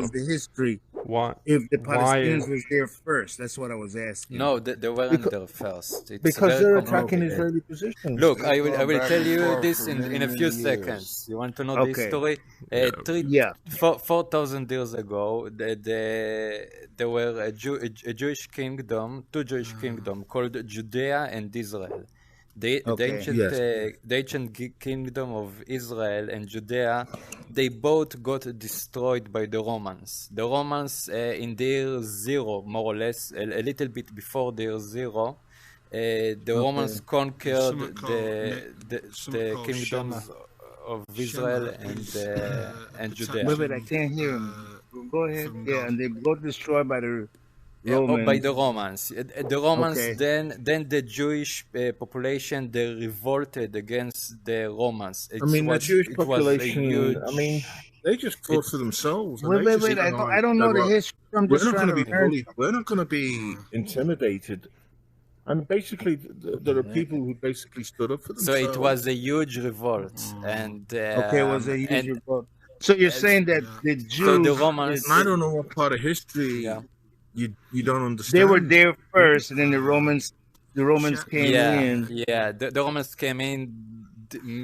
of the history Why? if the Why? Palestinians was there first. That's what I was asking. No, they weren't Because, there first. It's because very they're attacking complicated. Israeli positions. Look, They've I gone will back tell and you forth this for many, in a few many years. seconds. You want to know the Okay. history? Yeah. Yeah. 4,000 years ago, there were a Jewish kingdom, two Jewish kingdoms called Judea and Israel. The Okay. ancient, Yes. the ancient kingdom of Israel and Judea, they both got destroyed by the Romans. The Romans, in the year zero, more or less, a little bit before the year zero, the Romans conquered Something called the kingdoms of Israel and Judea. Wait, I can't hear him. Go ahead. from Yeah, God. and they got destroyed by the By Romans. the Romans. The Romans, Okay. then the Jewish population, they revolted against the Romans. I mean, the Jewish it was a population, huge... I mean, They just fought for themselves. And Wait, they wait, just wait. realized I don't know that, the history. I'm We're just not trying going to to be learn. bullied. We're not going to be. intimidated. And basically, there are people who basically stood up for So themselves. it was a huge revolt. And Okay, it was a huge and revolt. So you're saying that the Jews, so the Romans... And I don't know what part of history Yeah. you don't understand. they were there first, and then the Romans came Yeah, in. yeah. The Romans came in,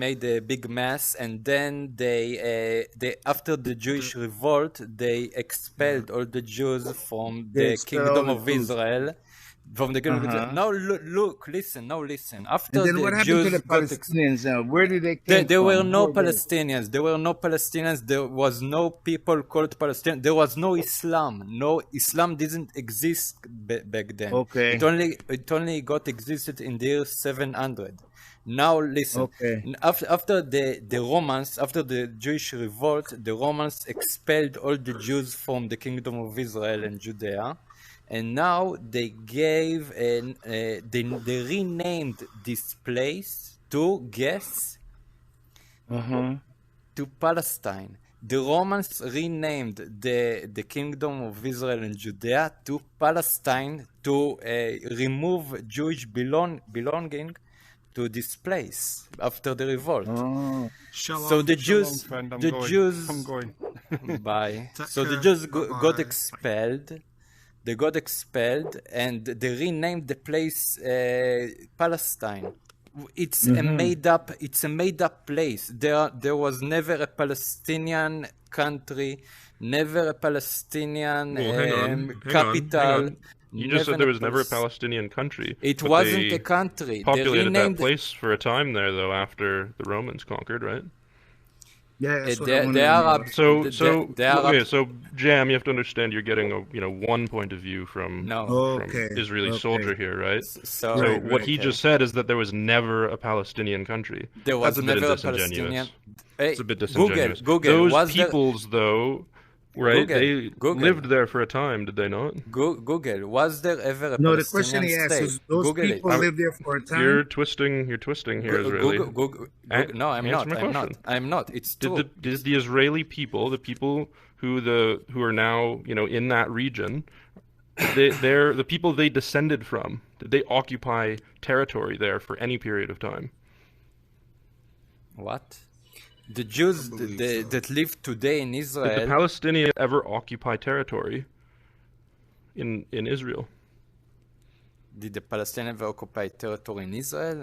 made a big mess, and then they after the Jewish revolt, they expelled all the Jews from They the expelled kingdom all of the Jews. Israel. From the kingdom of Israel. Now look, listen. After And then the what happened Jews to the got Palestinians now? Where did they there, come there from? were no Who were they? Palestinians. There were no Palestinians. There was no people called Palestinians. There was no Islam. No Islam didn't exist back then. Okay. It only got existed in the year 700. Now listen. Okay. After the Romans, after the Jewish revolt, the Romans expelled all the Jews from the kingdom of Israel and Judea. And now they gave they renamed this place to to Palestine. The Romans renamed the kingdom of Israel and Judea to Palestine to remove Jewish belonging to this place after the revolt. Oh. Shalom, So the shalom, Jews, friend, I'm the going. Jews, I'm going. bye. Take So the care. Jews Bye-bye. got expelled. They got expelled, and they renamed the place Palestine. It's a made up place. There was never a Palestinian country, never a Palestinian Hang capital. on. You just said there was never a Palestinian country. It but wasn't they a country. They populated renamed that place for a time there, though, after the Romans conquered, right? Yeah, that's what I wanted the to know. Arabs. the Arabs. Okay, so Jam, you have to understand you're getting one point of view from Okay. Israeli Okay. soldier here, right? So, What he just said is that there was never a Palestinian country. There was That's a bit never a disingenuous. Palestinian. It's a bit disingenuous. Google. Those Was there- peoples, though, right? They Google. lived there for a time, did they not? Google. Was there ever a No, Palestinian the question he asked state? is those Google people it. lived there for a time. You're twisting here, Israeli. Google. No, I'm Answer not. my I'm not. question. I'm not. It's true. Did the Israeli people, the people who are now in that region, they're the people they descended from? Did they occupy territory there for any period of time? What? The Jews that live today in Did the Israel. Palestinians ever occupy territory in Israel? Did the Palestinians ever occupy territory in Israel?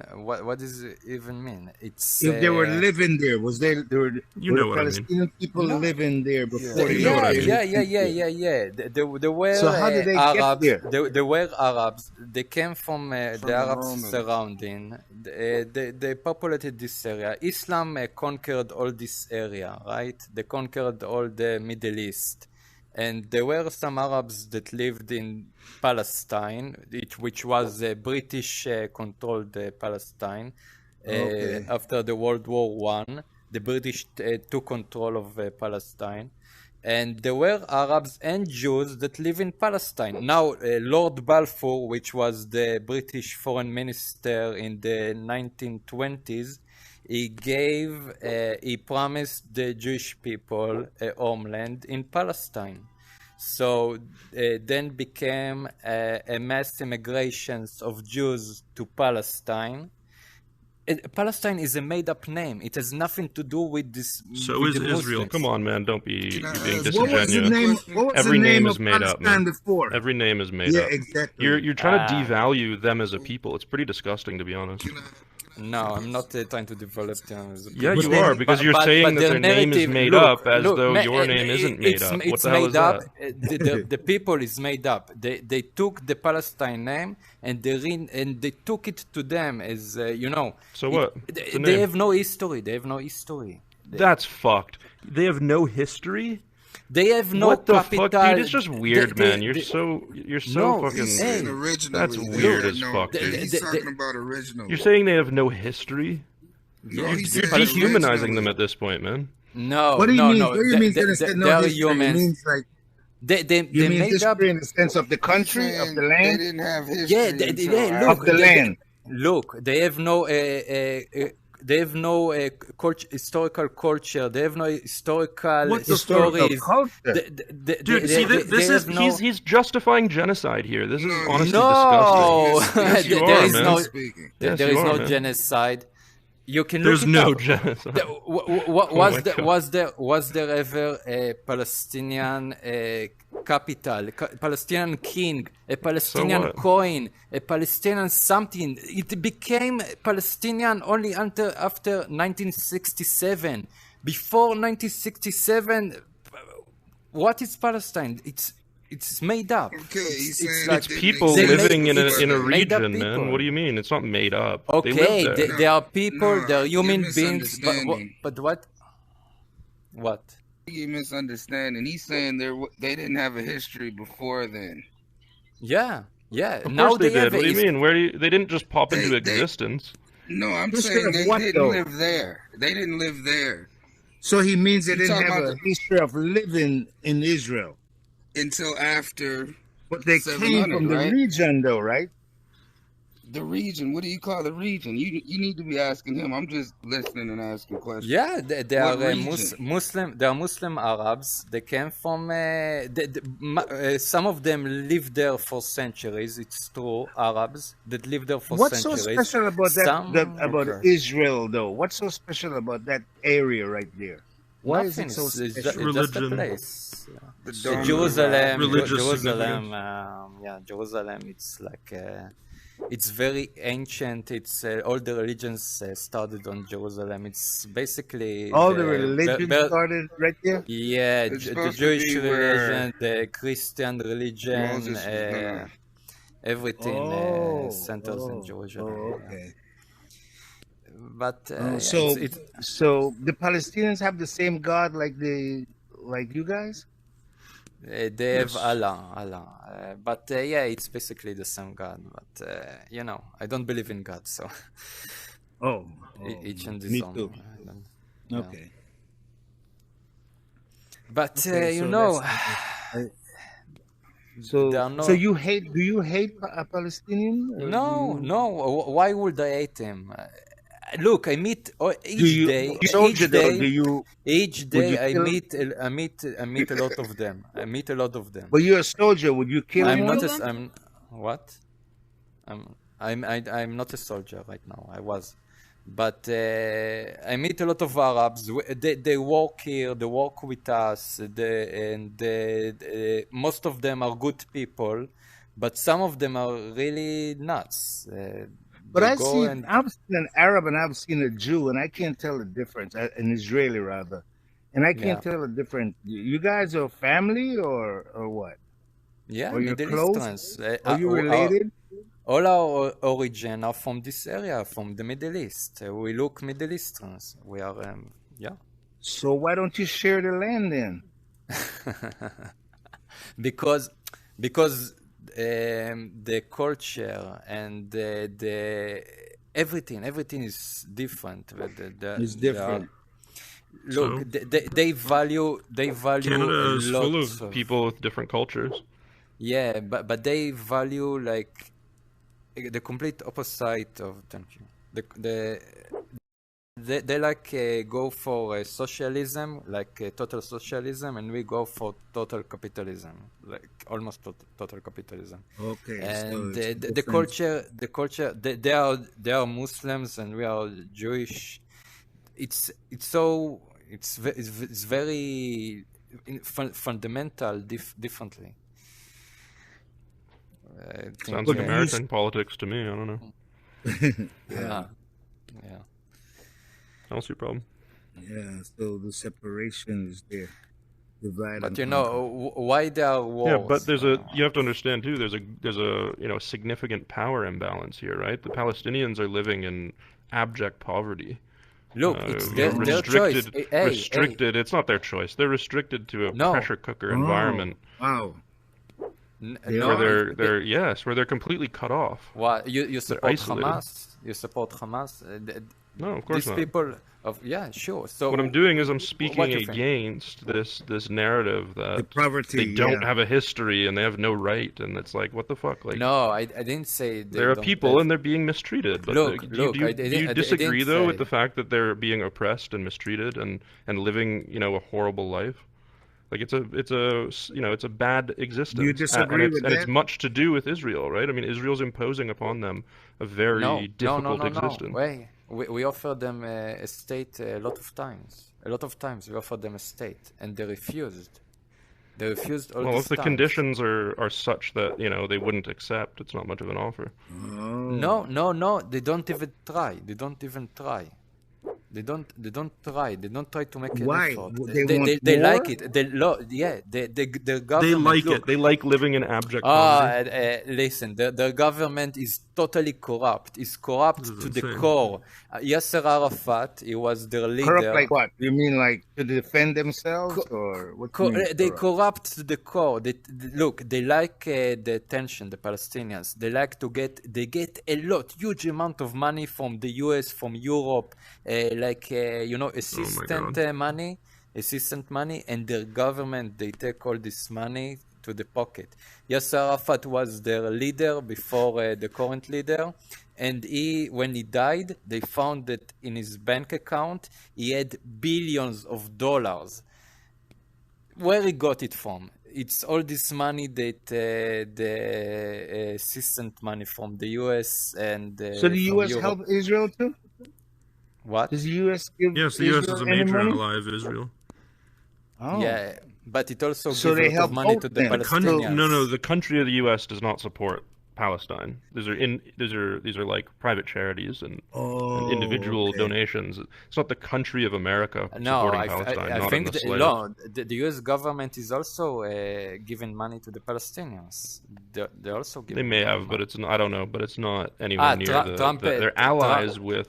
What does it even mean? It's If they were living there, were know the what I mean. Palestinian people living there before they know what I came? Yeah. There were So how did they get Arabs. there? There were Arabs. They came from the Arabs Romans. surrounding. They populated this area. Islam conquered all this area, right? They conquered all the Middle East. And there were some Arabs that lived in Palestine, which was British-controlled Palestine. After the World War I, the British took control of Palestine. And there were Arabs and Jews that live in Palestine. Now, Lord Balfour, which was the British foreign minister in the 1920s, he promised the Jewish people a homeland in Palestine. So then became a mass immigrations of Jews to Palestine. Palestine is a made-up name. It has nothing to do with this. So with is the Israel. Muslims. Come on, man. Don't be Can I you're being ask, What was the disingenuous. name? What was Every the name name is of made up, Palestine man. before? Every name is made Yeah, up. exactly. You're trying to devalue them as a people. It's pretty disgusting, to be honest. No, I'm not trying to develop them as a Yeah, people. you are, because you're saying that their their name is narrative- made look, up as look, though ma- your name isn't made it's, up. What It's the hell made is up. that? The people is made up. They took the Palestine name and they took it to them as So what? It's a They name. have no history. They have no history. That's fucked. They have no history? They have no What the capital. fuck, dude? It's just weird, They- man. You're so No, fucking. He's Hey, saying originally. that's They weird have as no- fuck, dude. He's talking about original. You're saying they have no history? No, You're, he you're said dehumanizing them originally. at this point, man. No, What do you no, mean? no. What do you mean? They said no they are history. It humans. means like They you mean made up. history in the sense of the country, He's of saying the They land, didn't have history. Yeah, until look, of the land. Look, they have no they have no historical culture. They have no historical What historical stories. culture? Dude, see, this is he's justifying genocide here. This is No, honestly No, disgusting. Yes, you there are, is man. no Speaking. Yes, there you is are, no man. genocide. You can There's look it no up. genocide. Was there ever a Palestinian capital, Palestinian king, a Palestinian what? coin, a Palestinian something? It became Palestinian only after 1967. Before 1967, what is Palestine? It's made up. Okay, he's It's saying like- It's people They living made- in it's a made up region, man. people. What do you mean? It's not made up. Okay, They live there. they are people, No, they are human you're beings, misunderstanding. but what? What? You misunderstanding. He's saying they didn't have a history before then. Yeah, yeah. Of Now course they did. have What do you a- mean? They didn't just pop into They- existence. No, I'm History saying of they what, didn't though? live there. They didn't live there So he means they You didn't talking have about a history of living in Israel, until after but they came 700, from the right? region, though, right? the region. What do you call the region? You need to be asking him. I'm just listening and asking questions. Yeah, they are What region? Muslim. They are Muslim Arabs. They came from. Some of them lived there for centuries. It's true, Arabs that lived there for What's so centuries. special about Some- about okay. Israel, though? What's so special about that area right there? Why Nothing. is it so It's just special? a Religion. place. The So dome. Jerusalem, Religious Jerusalem, significance. Jerusalem. It's like it's very ancient. It's all the religions started on Jerusalem. It's basically All the religions started right there. Yeah, It's the supposed to Jewish be where religion, the Christian religion, Moses was gonna- everything centers in Jerusalem. Oh, yeah. okay. But So the Palestinians have the same God like you guys? they have Allah. But yeah, it's basically the same God. But I don't believe in God, so Oh, each and me his own. too. I don't- yeah. Okay. But Okay, so there are no- So do you hate a Palestinian? Or No, do you- no. Why would I hate him? Look, I meet each day. soldier Each though, day, do you? each would day you I kill- meet a lot of them. I meet a lot of them. But you're a soldier. Would you kill I'm one not. of them? I'm what? I'm not a soldier right now. I was, but I meet a lot of Arabs. They work here. They work with us. Most of them are good people, but some of them are really nuts. But They go and- I've seen an Arab and I've seen a Jew, and I can't tell the difference. An Israeli rather, and I can't Yeah. tell the difference. You guys are family or what? Yeah, Or you're Middle close? Easterns. Are you related? All our origin are from this area, from the Middle East. We look Middle Easterns. We are, yeah. So why don't you share the land then? because the culture and the everything is different. It's different. Look, So? they value Canada a is lot full of people with different cultures. Yeah, but they value like the complete opposite of thank you. they like go for socialism, like total socialism, and we go for total capitalism, like almost total capitalism. Okay, so And it's a the difference. culture, they are Muslims and we are Jewish. It's very fundamental differently. I think, Sounds But like do you American politics to me. I don't know. yeah, yeah. I don't see a problem. Yeah, so the separation is there. Divide But and conquer. why there are Yeah, but wars? you have to understand too. There's a significant power imbalance here, right? The Palestinians are living in abject poverty. Look, it's their choice. Restricted, Hey, restricted. It's not their choice. They're restricted to a no, pressure cooker Oh, environment wow. They no. where are? where they're completely cut off. What you They're support isolated. Hamas? You support Hamas? No, of course These not. people yeah, sure. So What I'm doing is I'm what speaking you think? against this narrative The that poverty, they don't yeah. have a history and they have no right, and it's like, what the fuck? Like, No, I didn't say they there are don't people have. and they're being mistreated. But Look, I do you didn't disagree though with say. the fact that they're being oppressed and mistreated and living, a horrible life? Like it's a bad Do you existence, and disagree with it's that? much to do with Israel, right? I mean, Israel's imposing upon them a very difficult No. existence. Wait, we offered them a state a lot of times. A lot of times we offered them a state, and they refused. They refused all Well, these if the times. conditions are such that they wouldn't accept, it's not much of an offer. Oh. No. They don't even try. They don't They don't try. They don't try to make an Why? effort. They want They like war? it. Their They government. like Look, it. They like living in abject poverty. listen, the government is totally corrupt. It's corrupt This is to the insane. core. Yasser Arafat, he was their Corrupt leader. like what? You mean like to defend themselves, or what do you mean They corrupt? corrupt to the core. Look, they like the attention, the Palestinians. They like to they get a huge amount of money from the US, from Europe, assistant money, and their government, they take all this money to the pocket. Yasser Arafat was their leader before the current leader, and when he died, they found that in his bank account, he had billions of dollars. Where he got it from? It's all this money that the assistant money from the US and So the from U.S. Europe. help Israel too? What? Does the U.S. give Yes, the U.S. Israel is a any major money? ally of Israel. Oh. Yeah, but it also So gives they a lot help of money both to the then. Palestinians. No, the country of the U.S. does not support Palestine. These are like private charities and individual okay. donations. It's not the country of America No, supporting Palestine. I Not in think the slightest. the US government is also giving money to the Palestinians. They're also They giving may money. have, but I don't know. But it's not anywhere near they're allies with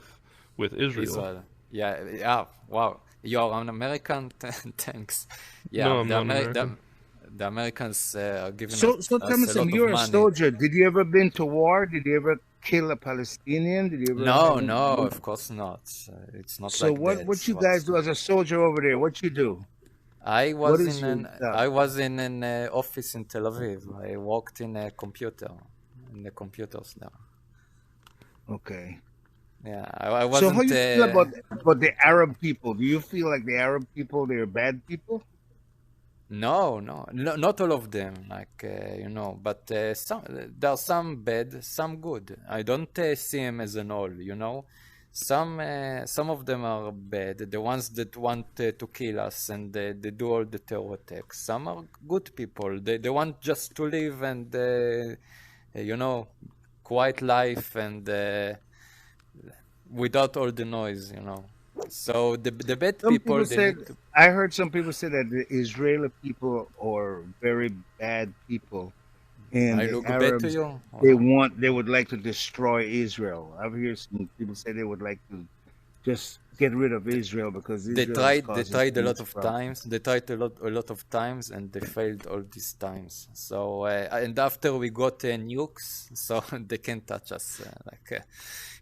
Israel. Yeah, wow. You're an American? Thanks. Yeah, No, I'm not American. the Americans are giving So us tell me a some. lot You're of a money. soldier. Did you ever been to war? Did you ever kill a Palestinian? Did you ever? No, of course not. It's not So like that. what you guys do as a soldier over there? What you do? I What was is your job? I was in an office in Tel Aviv. I worked in the computers there. Okay. Yeah, I So wasn't. how you feel about the Arab people? Do you feel like the Arab people they're bad people? No, not all of them. But there are some bad, some good. I don't see them as an all. Some of them are bad. The ones that want to kill us and they do all the terror attacks. Some are good people. They want just to live and quiet life and without all the noise. So the bad Some people people they said, need to. I heard some people say that the Israeli people are very bad people, and I the look bad to Arabs you? they would like to destroy Israel. I've heard some people say they would like to just get rid of Israel because They Israel tried. They causes tried a too lot much of problem. times. They tried a lot of times, and they failed all these times. So and after we got nukes, so they can't touch us.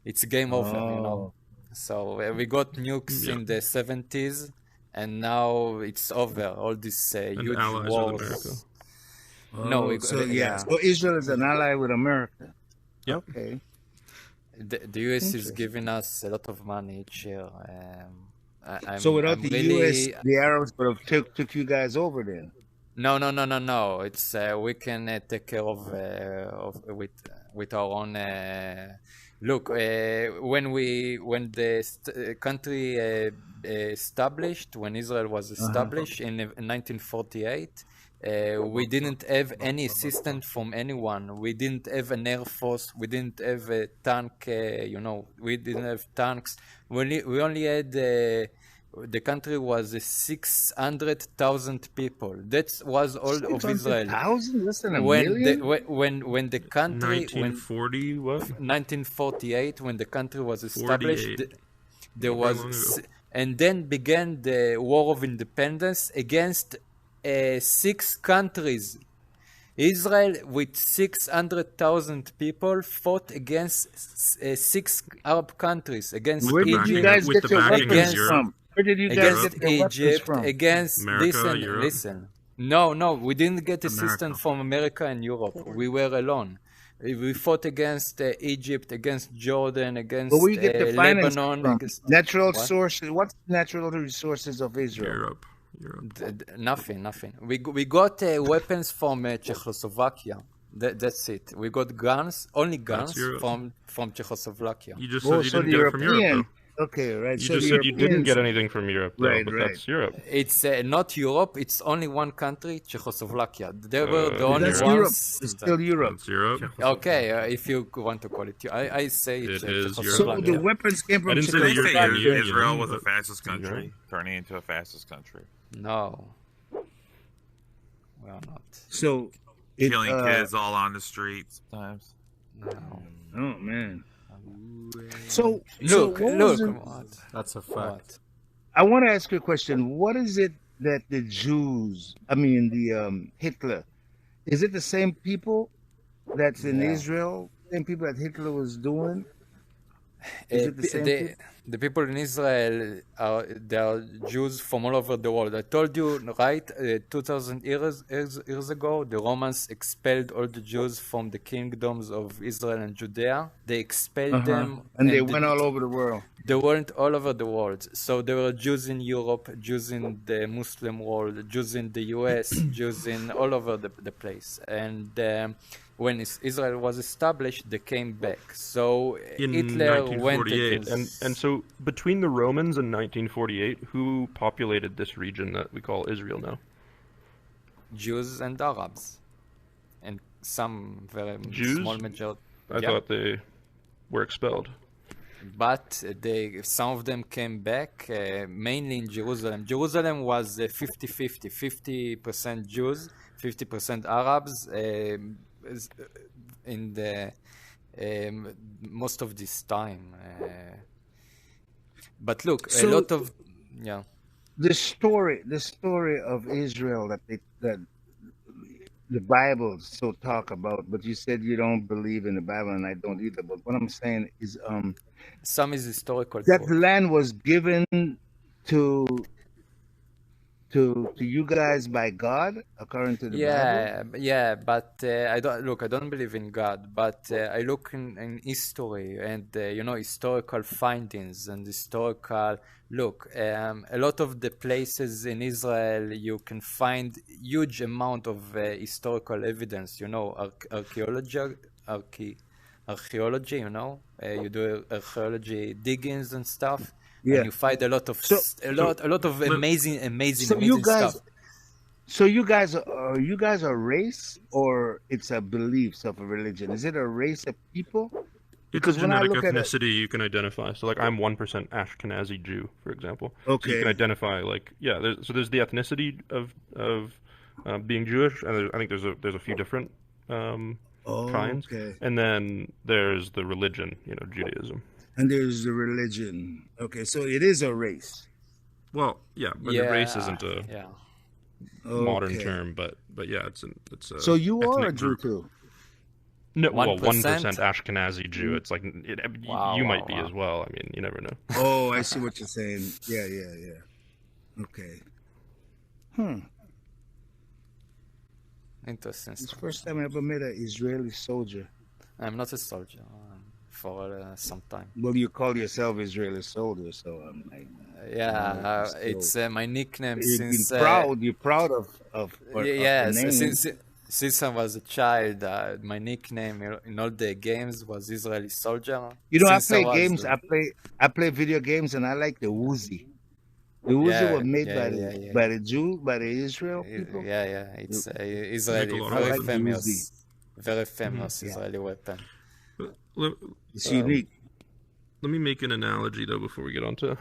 It's game over, Oh. So we got nukes Yeah. in the 70s, and now it's over. All these And huge allies with wars. America. No, So Israel is an ally with America. Yep. Okay. the US is Interesting. giving us a lot of money each year. So without I'm the really U.S., the Arabs would have took you guys over then. no. It's we can take care of with our own. Look, when the country established, when Israel was established in 1948. We didn't have any assistance from anyone. We didn't have an air force. We didn't have a tank. We didn't have tanks. We only had the country was 600,000 people. That was all of Israel. 600,000? Less than a When the million? when the country 1940 what? 1948 when the country was established, 48. there Not was that long ago. and then began the War of Independence against 6 countries. Israel, with 600,000 people, fought against 6 Arab countries, against Where did you Egypt, guys with get the your backing of weapons Europe. from? Where did you guys against get your weapons Egypt, from? against America, Europe. listen. No, we didn't get assistance America. from America and Europe. We were alone. We fought against Egypt, against Jordan, against But where you get the finance Lebanon, from? against Natural what? sources. What's the natural resources of Israel? Europe. Nothing. We got weapons from Czechoslovakia. That's it. We got guns, only guns Europe. from Czechoslovakia. You just Oh, said you so didn't the get it from Europe, European. though. Okay, right. You so just the said you didn't Europeans- get anything from Europe, though, Right, but right. that's Europe. It's not Europe. It's only one country, Czechoslovakia. They were the only That's Europe. Europe. ones. It's still Europe. That's Europe. Okay, if you want to call it, I say it's It is So Czechoslovakia. the weapons came I from didn't say They say European Czechoslovakia. Union, Israel was the but- fastest country, Right. turning into a fastest country. No, we are not. So Killing kids all on the streets sometimes. No. Oh man. So what was it- What? That's a fact. What? I want to ask you a question. What is it that the Jews, Hitler, is it the same people that's in Yeah. Israel? Same people that Hitler was doing? Is it the same people? The people in Israel they are Jews from all over the world. I told you, right? 2,000 years ago, the Romans expelled all the Jews from the kingdoms of Israel and Judea. They expelled them, And they went all over the world. They went all over the world. So there were Jews in Europe, Jews in the Muslim world, Jews in the US, Jews in all over the place. And when Israel was established, they came back. So In Hitler went 1948. against... And so between the Romans and 1948, who populated this region that we call Israel now? Jews and Arabs. And some very Jews? small majority. I thought they were expelled. But some of them came back, mainly in Jerusalem. Jerusalem was 50-50, 50% Jews, 50% Arabs. In the most of this time, but look, So- a lot of The story of Israel that the Bible so talk about, but you said you don't believe in the Bible, and I don't either. But what I'm saying is, some is historical. that truth. land was given to you guys by God, according to the Bible. Yeah, but I don't believe in God, but I look in history and historical findings and historical look. A lot of the places in Israel you can find huge amount of historical evidence. Archaeology. You do archaeology diggings and stuff. Yeah. And you find a lot of amazing stuff. So you guys are race, or it's a beliefs of a religion? Is it a race of people? It's Because a when I genetic look at it- ethnicity you can identify. So, like, I'm 1% Ashkenazi Jew, for example. So Okay. you can identify, like, there's the ethnicity of being Jewish, and I think there's a few different kinds. Okay. And then there's the religion, Judaism. And there's the religion. Okay, so it is a race. Well, yeah, but the race isn't a modern Okay. term, but yeah, it's a So you are a ethnic Jew group. too. No, well, 1%? 1% Ashkenazi Jew. It's like you might be as well. I mean, you never know. Oh, I see what you're saying. Yeah. Okay. Interesting It's the stuff. first time I ever met an Israeli soldier. I'm not a soldier. for some time. Well, you call yourself Israeli soldier, so I'm like, Yeah, so it's my nickname you've been since proud. You're proud of the yes, name. since I was a child. My nickname in all the games was Israeli soldier. You know, I Since play was games. I play video games, and I like the Uzi. The Uzi was made by the Jew, by the Israel people. Yeah. It's Israeli, a lot of very weapons. famous, very famous Israeli weapon. It's unique. Let me make an analogy though before we get on to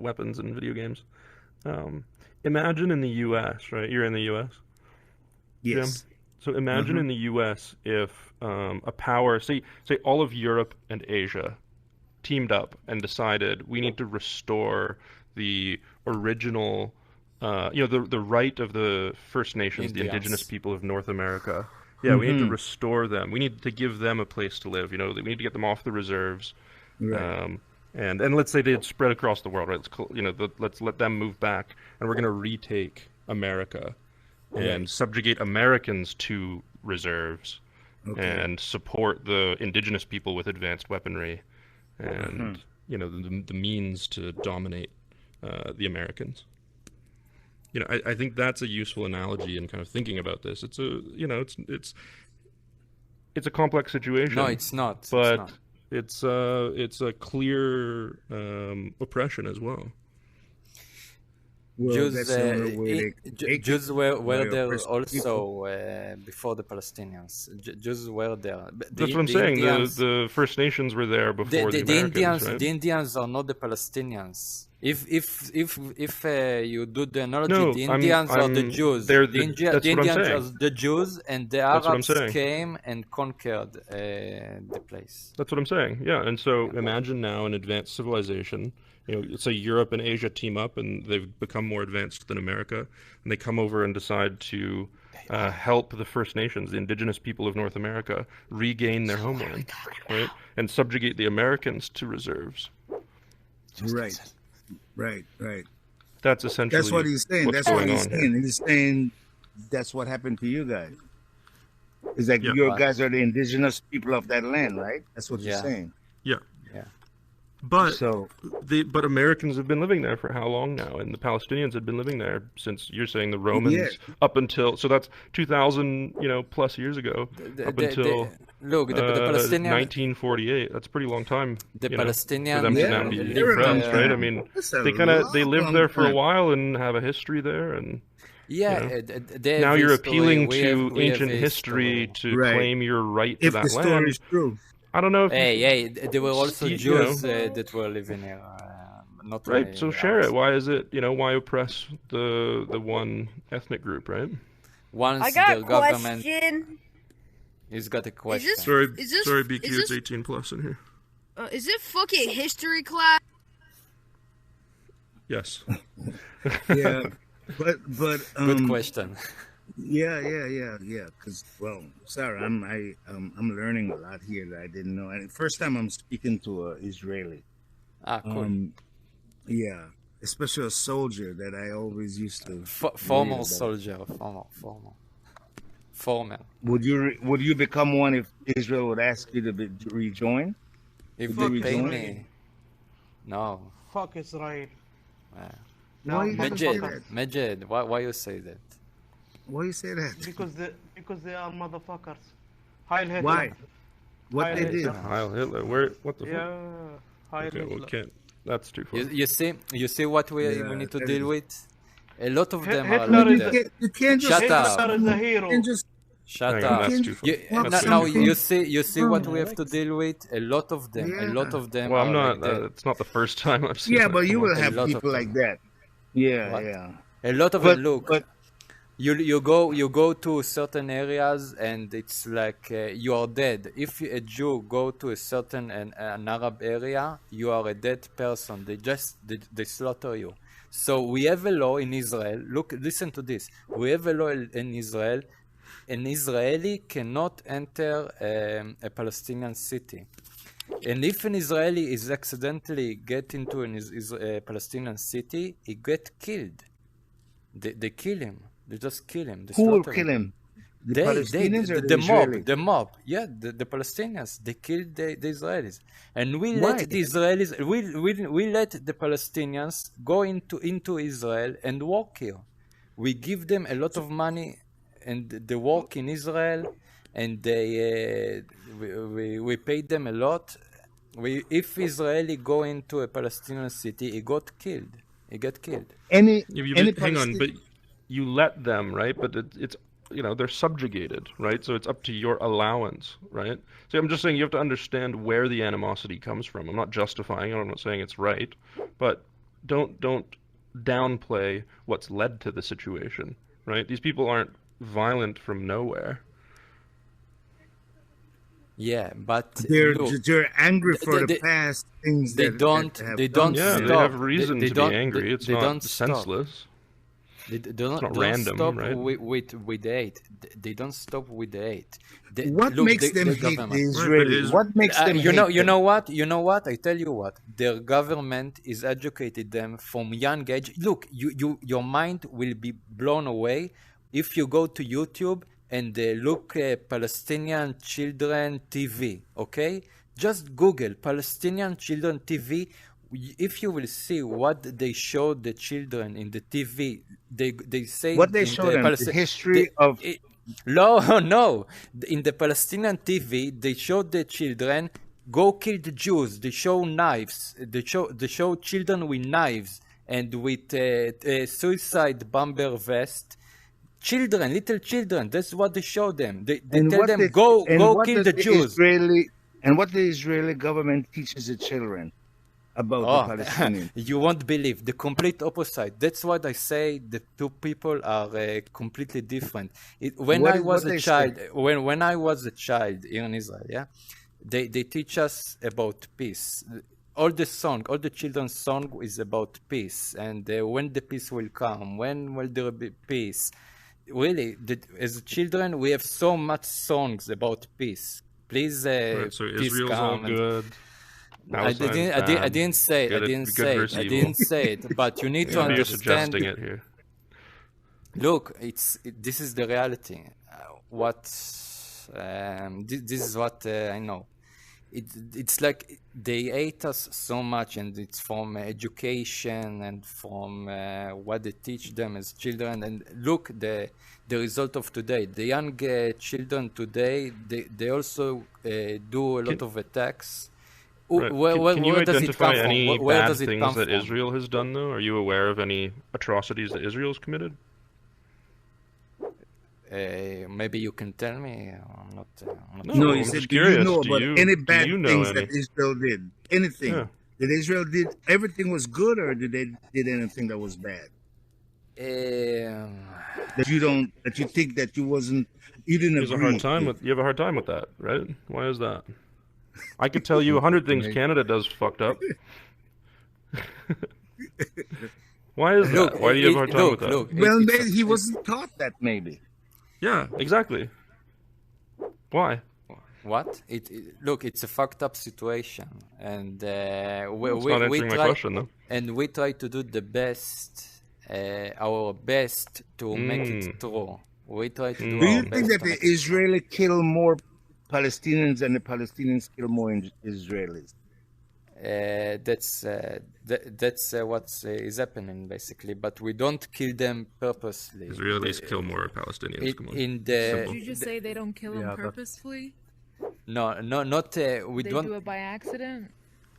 weapons and video games. Imagine in the U.S., right? You're in the U.S. Yes. Jim? So imagine in the U.S. if a power, say all of Europe and Asia, teamed up and decided we need to restore the original, the right of the First Nations, the indigenous people of North America. Yeah, we need to restore them. We need to give them a place to live. We need to get them off the reserves. Right. And let's say they had spread across the world, right? Let's let them move back, and we're going to retake America and subjugate Americans to reserves and support the indigenous people with advanced weaponry and the means to dominate the Americans. I think that's a useful analogy in kind of thinking about this. It's a complex situation. No, it's not. But it's a clear oppression as well. Well, Jews, that's the only way they Jews were there oppress also before the Palestinians. Jews were there. That's what I'm saying. The First Nations were there before the Americans, Indians. right? The Indians are not the Palestinians. If you do the analogy, No, the Indians are the Jews. They're The that's what I'm Indians saying. are the Jews, and the That's what I'm Arabs saying. came and conquered the place. That's what I'm saying. Yeah, and so imagine now an advanced civilization. Say Europe and Asia team up, and they've become more advanced than America, and they come over and decide to help the First Nations, the indigenous people of North America, regain their homeland, right, and subjugate the Americans to reserves. Right. That's essentially That's what he's saying. what's That's what going he's on saying. here. He's saying that's what happened to you guys. It's like you guys are the indigenous people of that land, right? That's what you're saying. Yeah. Yeah. But So but Americans have been living there for how long now? And the Palestinians had been living there since, you're saying, the Romans up until, so that's 2,000 plus years ago, up until look, the Palestinians, 1948. That's a pretty long time. the for Palestinians them to now be friends, right? I mean, they lived there for a while and have a history there, and now you're appealing to ancient history to claim your right to if that the story land. is true. I don't know if Hey, there were also Jews that were living here. Not right. only So share it. Why is it? Why oppress the one ethnic group, right? Once I got the a government, question. he's got a question. Sorry, this- BQ, is it's this- 18 plus in here. Is it fucking history class? Yes. Yeah, but Good question. Yeah. Because sorry, I'm learning a lot here that I didn't know. And first time I'm speaking to an Israeli. Cool. Yeah, especially a soldier that I always used to. Former soldier, former. Would you become one if Israel would ask you to rejoin? If Would they you pay rejoin? me, no. Fuck Israel. Why you gotta say that? Majed, why you say that? Why you say that? Because they are motherfuckers. Heil Hitler. Why? What they did? Heil Hitler. What the fuck? Yeah. Heil Okay, Hitler. well, can't. That's too far. You see what we need to that deal is- with? A lot of them Hitler are like is that. You can't just Shut up. Hitler is a hero. You can't just Shut Hang on, up. that's too far. Well, That's Now too far. you see what we have to deal with. A lot of them. A lot of them. Well, I'm are not. like that. It's not the first time I've seen. yeah, that but you come will up. have lot of people them. like that. Yeah, What? yeah. A lot of But them. Look, but you go to certain areas and it's like you are dead. If a Jew go to a certain an Arab area, you are a dead person. They slaughter you. So we have a law in Israel. Listen to this. We have a law in Israel. An Israeli cannot enter a Palestinian city. And if an Israeli is accidentally get into a Palestinian city, he get killed. They kill him. They just kill him. They who will slaughter kill him? The Palestinians or the Israelis? the mob, yeah, the Palestinians, they killed the Israelis, and we Why? let the Israelis, we let the Palestinians go into Israel and work here. We give them a lot of money, and they work in Israel, and we pay them a lot. If Israeli go into a Palestinian city, he got killed. Hang on, but you let them, right? But it's they're subjugated, right? So it's up to your allowance, right? So I'm just saying you have to understand where the animosity comes from. I'm not justifying it. I'm not saying it's right, but don't downplay what's led to the situation, right? These people aren't violent from nowhere. Yeah, but they're angry for the past things. They don't Yeah, stop. they have reason to be angry. They It's not don't stop. senseless. They don't random, stop right? with the hate. They don't stop with the hate. What makes them hate the Israelis? What makes them hate you them? know what? I tell you what. Their government is educated them from young age. Look, your mind will be blown away if you go to YouTube and look Palestinian children TV. Okay, just Google Palestinian children TV. If you will see what they show the children in the TV, they say what they show them the history of. No. In the Palestinian TV, they show the children go kill the Jews. They show knives. They show children with knives and with a suicide bomber vest. Little children. That's what they show them. They tell them go kill the Jews. And what the Israeli government teaches the children about the Palestinians. You won't believe the complete opposite. That's what I say. The two people are completely different. When I was a child here in Israel, yeah, they teach us about peace. All the children's song is about peace, and when the peace will come, when will there be peace? Really, as children, we have so much songs about peace. Please, so peace Israel's come all good. I didn't say it, but you need to understand. You're suggesting it here. Look, this is the reality. This is what I know. It's like they hate us so much, and it's from education and from what they teach them as children. And look, the result of today. The young children today, they also do a lot of attacks. Right. Can you identify any bad things that Israel has done, though? Are you aware of any atrocities that Israel's committed? Maybe you can tell me. I'm not No, I'm said, just curious. Do you know about any bad things any? that Israel did? Anything? Yeah. Did Israel did everything was good, or did they did anything that was bad? That you think that you didn't agree. You have a hard time with that, right? Why is that? I could tell you 100 things Canada does fucked up. Why is that? Why do you have a hard time with that? Well, maybe he wasn't taught that, maybe. Yeah, exactly. Why? What? Look, it's a fucked up situation, and we try. My question, though. And we try to do the best, our best to make it true. We try to do. Do you think that the Israeli kill more Palestinians than the Palestinians kill more Israelis? That's what is happening basically, but we don't kill them purposely. Israelis kill more Palestinians. Did you just say they don't kill them purposefully? No, not we they don't. They do it by accident.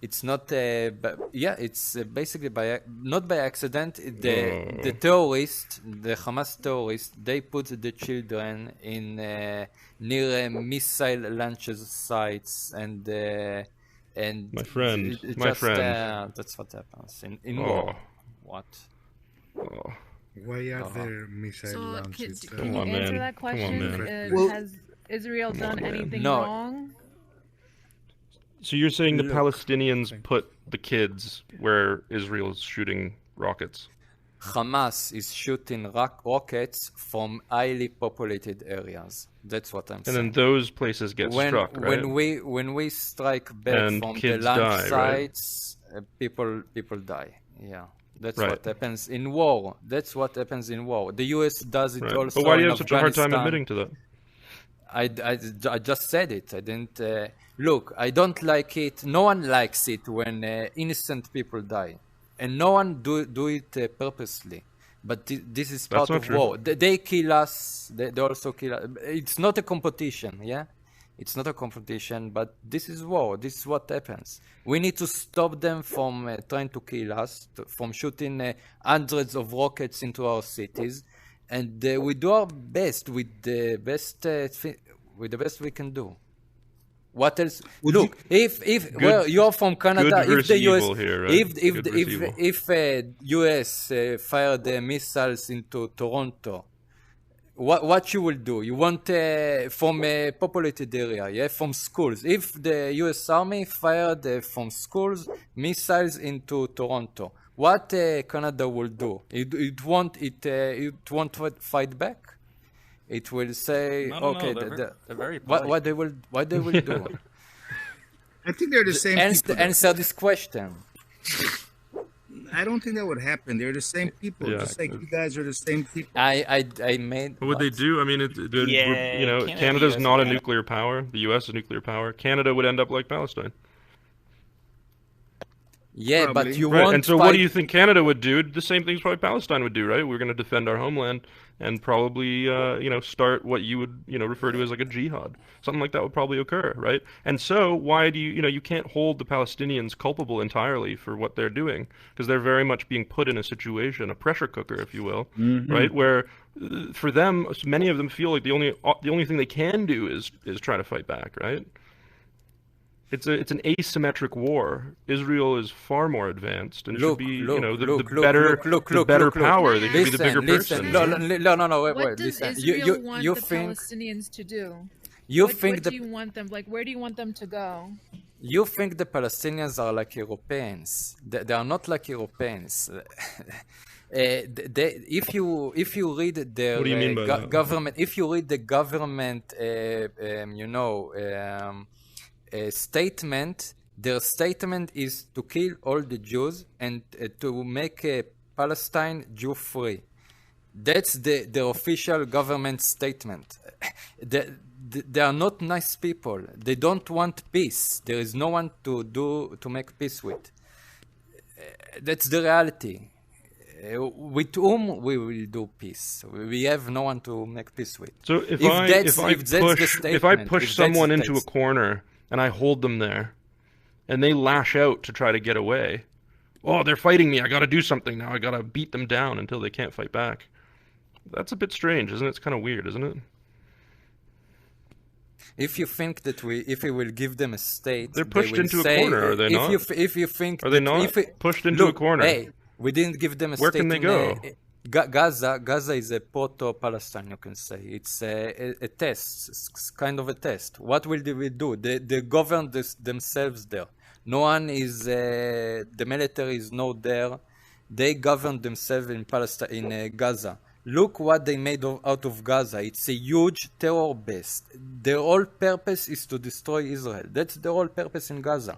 It's not. It's basically not by accident. The terrorists, the Hamas terrorists, they put the children in near missile launches sites and. My friend, that's what happens in war. What? Oh. Why are there missile launches? Can you answer that question? Has Israel done anything wrong? So you're saying the Palestinians put the kids where Israel is shooting rockets? Hamas is shooting rockets from highly populated areas. That's what I'm saying. And then those places get struck, right? When we strike back from the launch sites, people die. Yeah, that's what happens in war. That's what happens in war. The U.S. does it also. But why do you in have such a hard time admitting to that? I just said it. I didn't look. I don't like it. No one likes it when innocent people die, and no one do it purposely. But this is part of war. They kill us. They also kill us. It's not a competition. Yeah, it's not a competition. But this is war. This is what happens. We need to stop them from trying to kill us, from shooting hundreds of rockets into our cities. And we do our best with the best we can do. What else? Look, if you're from Canada, if the US, here, right? if US fired missiles into Toronto, what you will do? You want from a populated area, yeah, from schools. If the US Army fired from schools missiles into Toronto, what Canada will do? It won't fight back. It will say, okay, they're very what they will do. I think they're the same people. Answer this question. I don't think that would happen. They're the same people. Just like you guys are the same people. I made. What would they do? I mean, Canada's not a nuclear power. The U.S. is a nuclear power. Canada would end up like Palestine. Yeah, probably. But you right. won't. And so, what do you think Canada would do? The same things probably Palestine would do, right? We're going to defend our homeland and probably, start what you would, refer to as like a jihad. Something like that would probably occur, right? And so, why do you can't hold the Palestinians culpable entirely for what they're doing, because they're very much being put in a situation, a pressure cooker, if you will, right? Where for them, many of them feel like the only thing they can do is try to fight back, right? It's an asymmetric war. Israel is far more advanced and should be, the better power. They should be the bigger person. No, wait. What does Israel want the Palestinians to do? What do you want them, like, where do you want them to go? You think the Palestinians are like Europeans. They are not like Europeans. If you read their what do you mean by that? government, if you read the government, statement, their statement is to kill all the Jews and to make Palestine Jew-free. That's the official government statement. They are not nice people. They don't want peace. There is no one to make peace with. That's the reality. With whom we will do peace? We have no one to make peace with. So if I push someone into a corner and I hold them there, and they lash out to try to get away. Oh, they're fighting me. I got to do something now. I got to beat them down until they can't fight back. That's a bit strange, isn't it? It's kind of weird, isn't it? If you think that if we will give them a state, they're pushed into a corner, are they not? If you think, are they not pushed into a corner? Hey, we didn't give them a Where state. Where can they go? Gaza is a proto-Palestine, you can say. It's a test. It's kind of a test. What will they do? They govern themselves there. No one is, the military is not there. They govern themselves in Palestine, in Gaza. Look what they made out of Gaza. It's a huge terror base. Their whole purpose is to destroy Israel. That's the whole purpose in Gaza.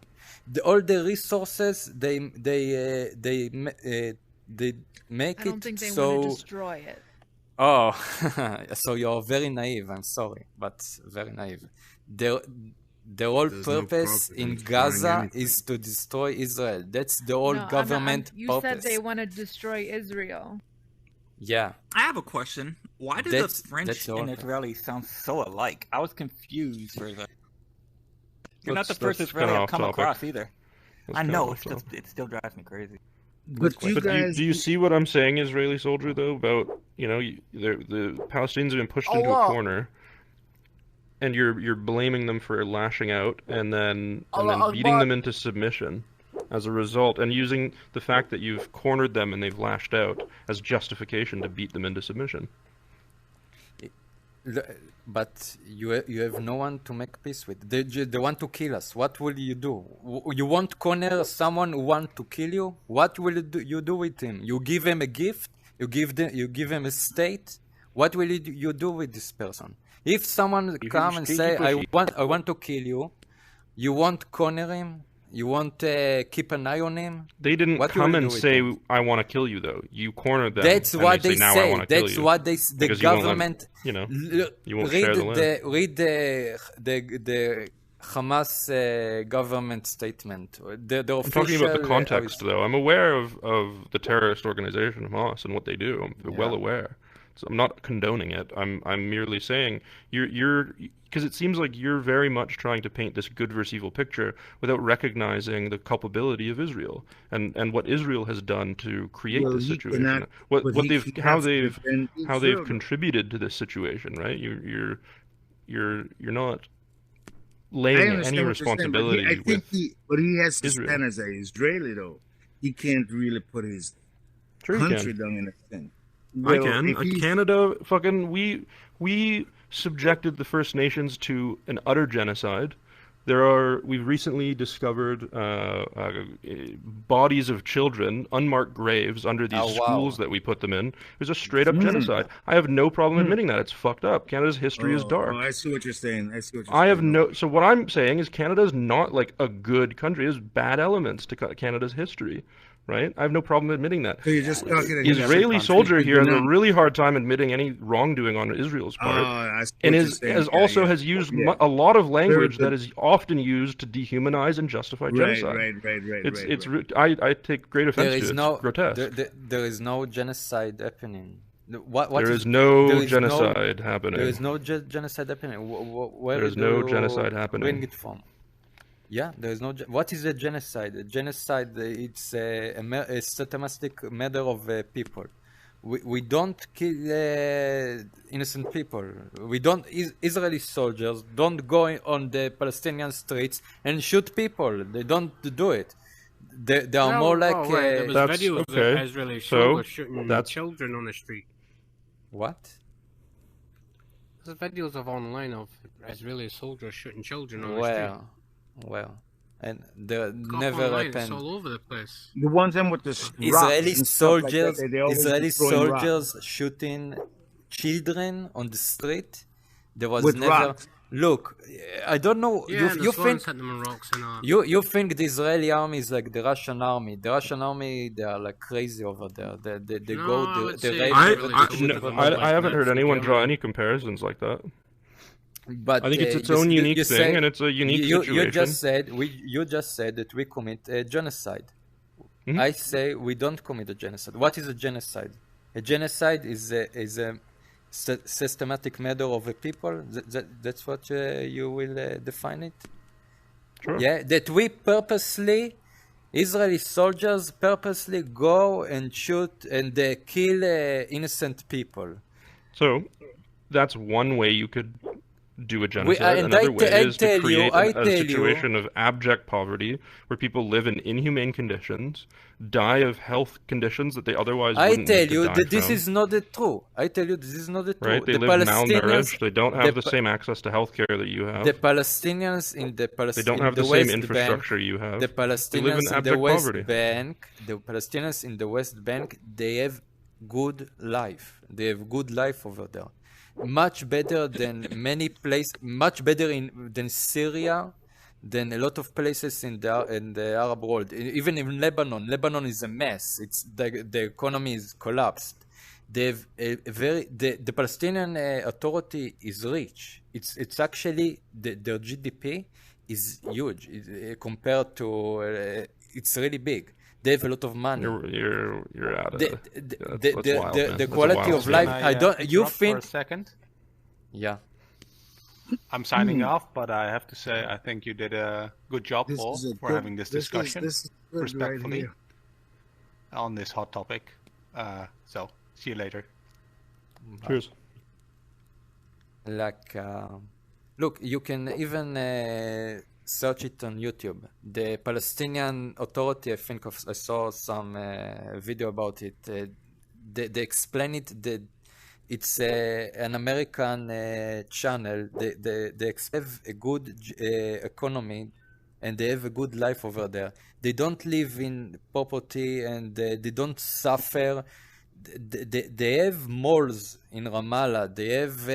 All the resources they make it. I don't think they so... want to destroy it. Oh, so you're very naive. I'm sorry, but very naive. The whole purpose in Gaza is to destroy Israel. That's the whole government you purpose. You said they want to destroy Israel. Yeah. I have a question. Why do the French and Israelis sound so alike? I was confused for that. You're not the first Israeli I've come across either. I know, it still drives me crazy. But do you see what I'm saying, Israeli soldier, though, about, the Palestinians have been pushed into a corner, and you're blaming them for lashing out, and then beating them into submission as a result, and using the fact that you've cornered them and they've lashed out as justification to beat them into submission. But you have no one to make peace with. They want to kill us. What will you do? You won't corner someone who wants to kill you? What will you do with him? You give him a gift? You give him a state? What will you do with this person? If someone come and say, I want to kill you, you won't corner him? You won't keep an eye on him? They didn't come and say, "I want to kill you," though. You cornered them. That's what they now say. I want to kill That's you. what the government. You won't share the land. Read the Hamas government statement. The I'm talking about the context, though. I'm aware of the terrorist organization Hamas and what they do. I'm well aware. So I'm not condoning it. I'm merely saying you're because it seems like you're very much trying to paint this good versus evil picture without recognizing the culpability of Israel and what Israel has done to create this situation. How they've contributed to this situation, right? You're not laying any responsibility. I think he has to stand as an Israeli though. He can't really put his country down in a sense. I can. Canada, fucking, we subjected the First Nations to an utter genocide. We've recently discovered bodies of children, unmarked graves under these schools that we put them in. It was a straight up genocide. I have no problem admitting that. It's fucked up. Canada's history is dark. I see what you're saying. So what I'm saying is Canada's not like a good country. There's bad elements to Canada's history. Right? I have no problem admitting that. So you're just talking Israeli soldier here has a really hard time admitting any wrongdoing on Israel's part, and has used a lot of language that is often used to dehumanize and justify genocide. Right. I take great offense to it. It's grotesque. There is no genocide happening. There is no genocide happening. There is no genocide happening. Where there is no genocide happening. Bring it from? Yeah, there is no. What is a genocide? A genocide, it's a systematic murder of people. We don't kill innocent people. We don't. Israeli soldiers don't go on the Palestinian streets and shoot people. They don't do it. They are more like. There was videos of Israeli soldiers shooting children on the street. What? There's videos of online of Israeli soldiers shooting children on the street. Well, and they never happened. It's all over the place. The ones with the Israeli soldiers, shooting children on the street. There was with never. Rocks. Look, I don't know. Yeah, you think rocks and you think the Israeli army is like the Russian army? The Russian army, they are like crazy over there. They go. I haven't heard anyone draw any comparisons like that. But I think it's its own unique thing, and it's a unique situation. You just said that we commit a genocide. Mm-hmm. I say we don't commit a genocide. What is a genocide? A genocide is a systematic murder of a people. That's what you will define it. Sure. Yeah, that we purposely, Israeli soldiers purposely go and shoot and kill innocent people. So that's one way you could do a genocide. Another way is to create a situation of abject poverty where people live in inhumane conditions, die of health conditions that they otherwise wouldn't I tell you that this is not the truth. I tell you this is not the truth. Right? They live malnourished. They don't have the same access to healthcare that you have. The Palestinians in the they don't have the same infrastructure you have. The Palestinians in the West Bank, the Palestinians in the West Bank, they have good life. They have good life over there. Much better than many places, much better than Syria, than a lot of places in the Arab world. Even in Lebanon. Lebanon is a mess. It's the economy is collapsed. They've the Palestinian Authority is rich. It's actually their GDP is huge compared to it's really big. They have a lot of money. You're out of the quality of life. I don't. You think? For a second. Yeah. I'm signing off, but I have to say I think you did a good job, Paul, for having this discussion respectfully on this hot topic. So see you later. Cheers. Like, look, you can even search it on YouTube. The Palestinian Authority, I think I saw some video about it. They explain it. It's an American channel. They have a good economy, and they have a good life over there. They don't live in poverty, and they don't suffer. They have malls in Ramallah. They have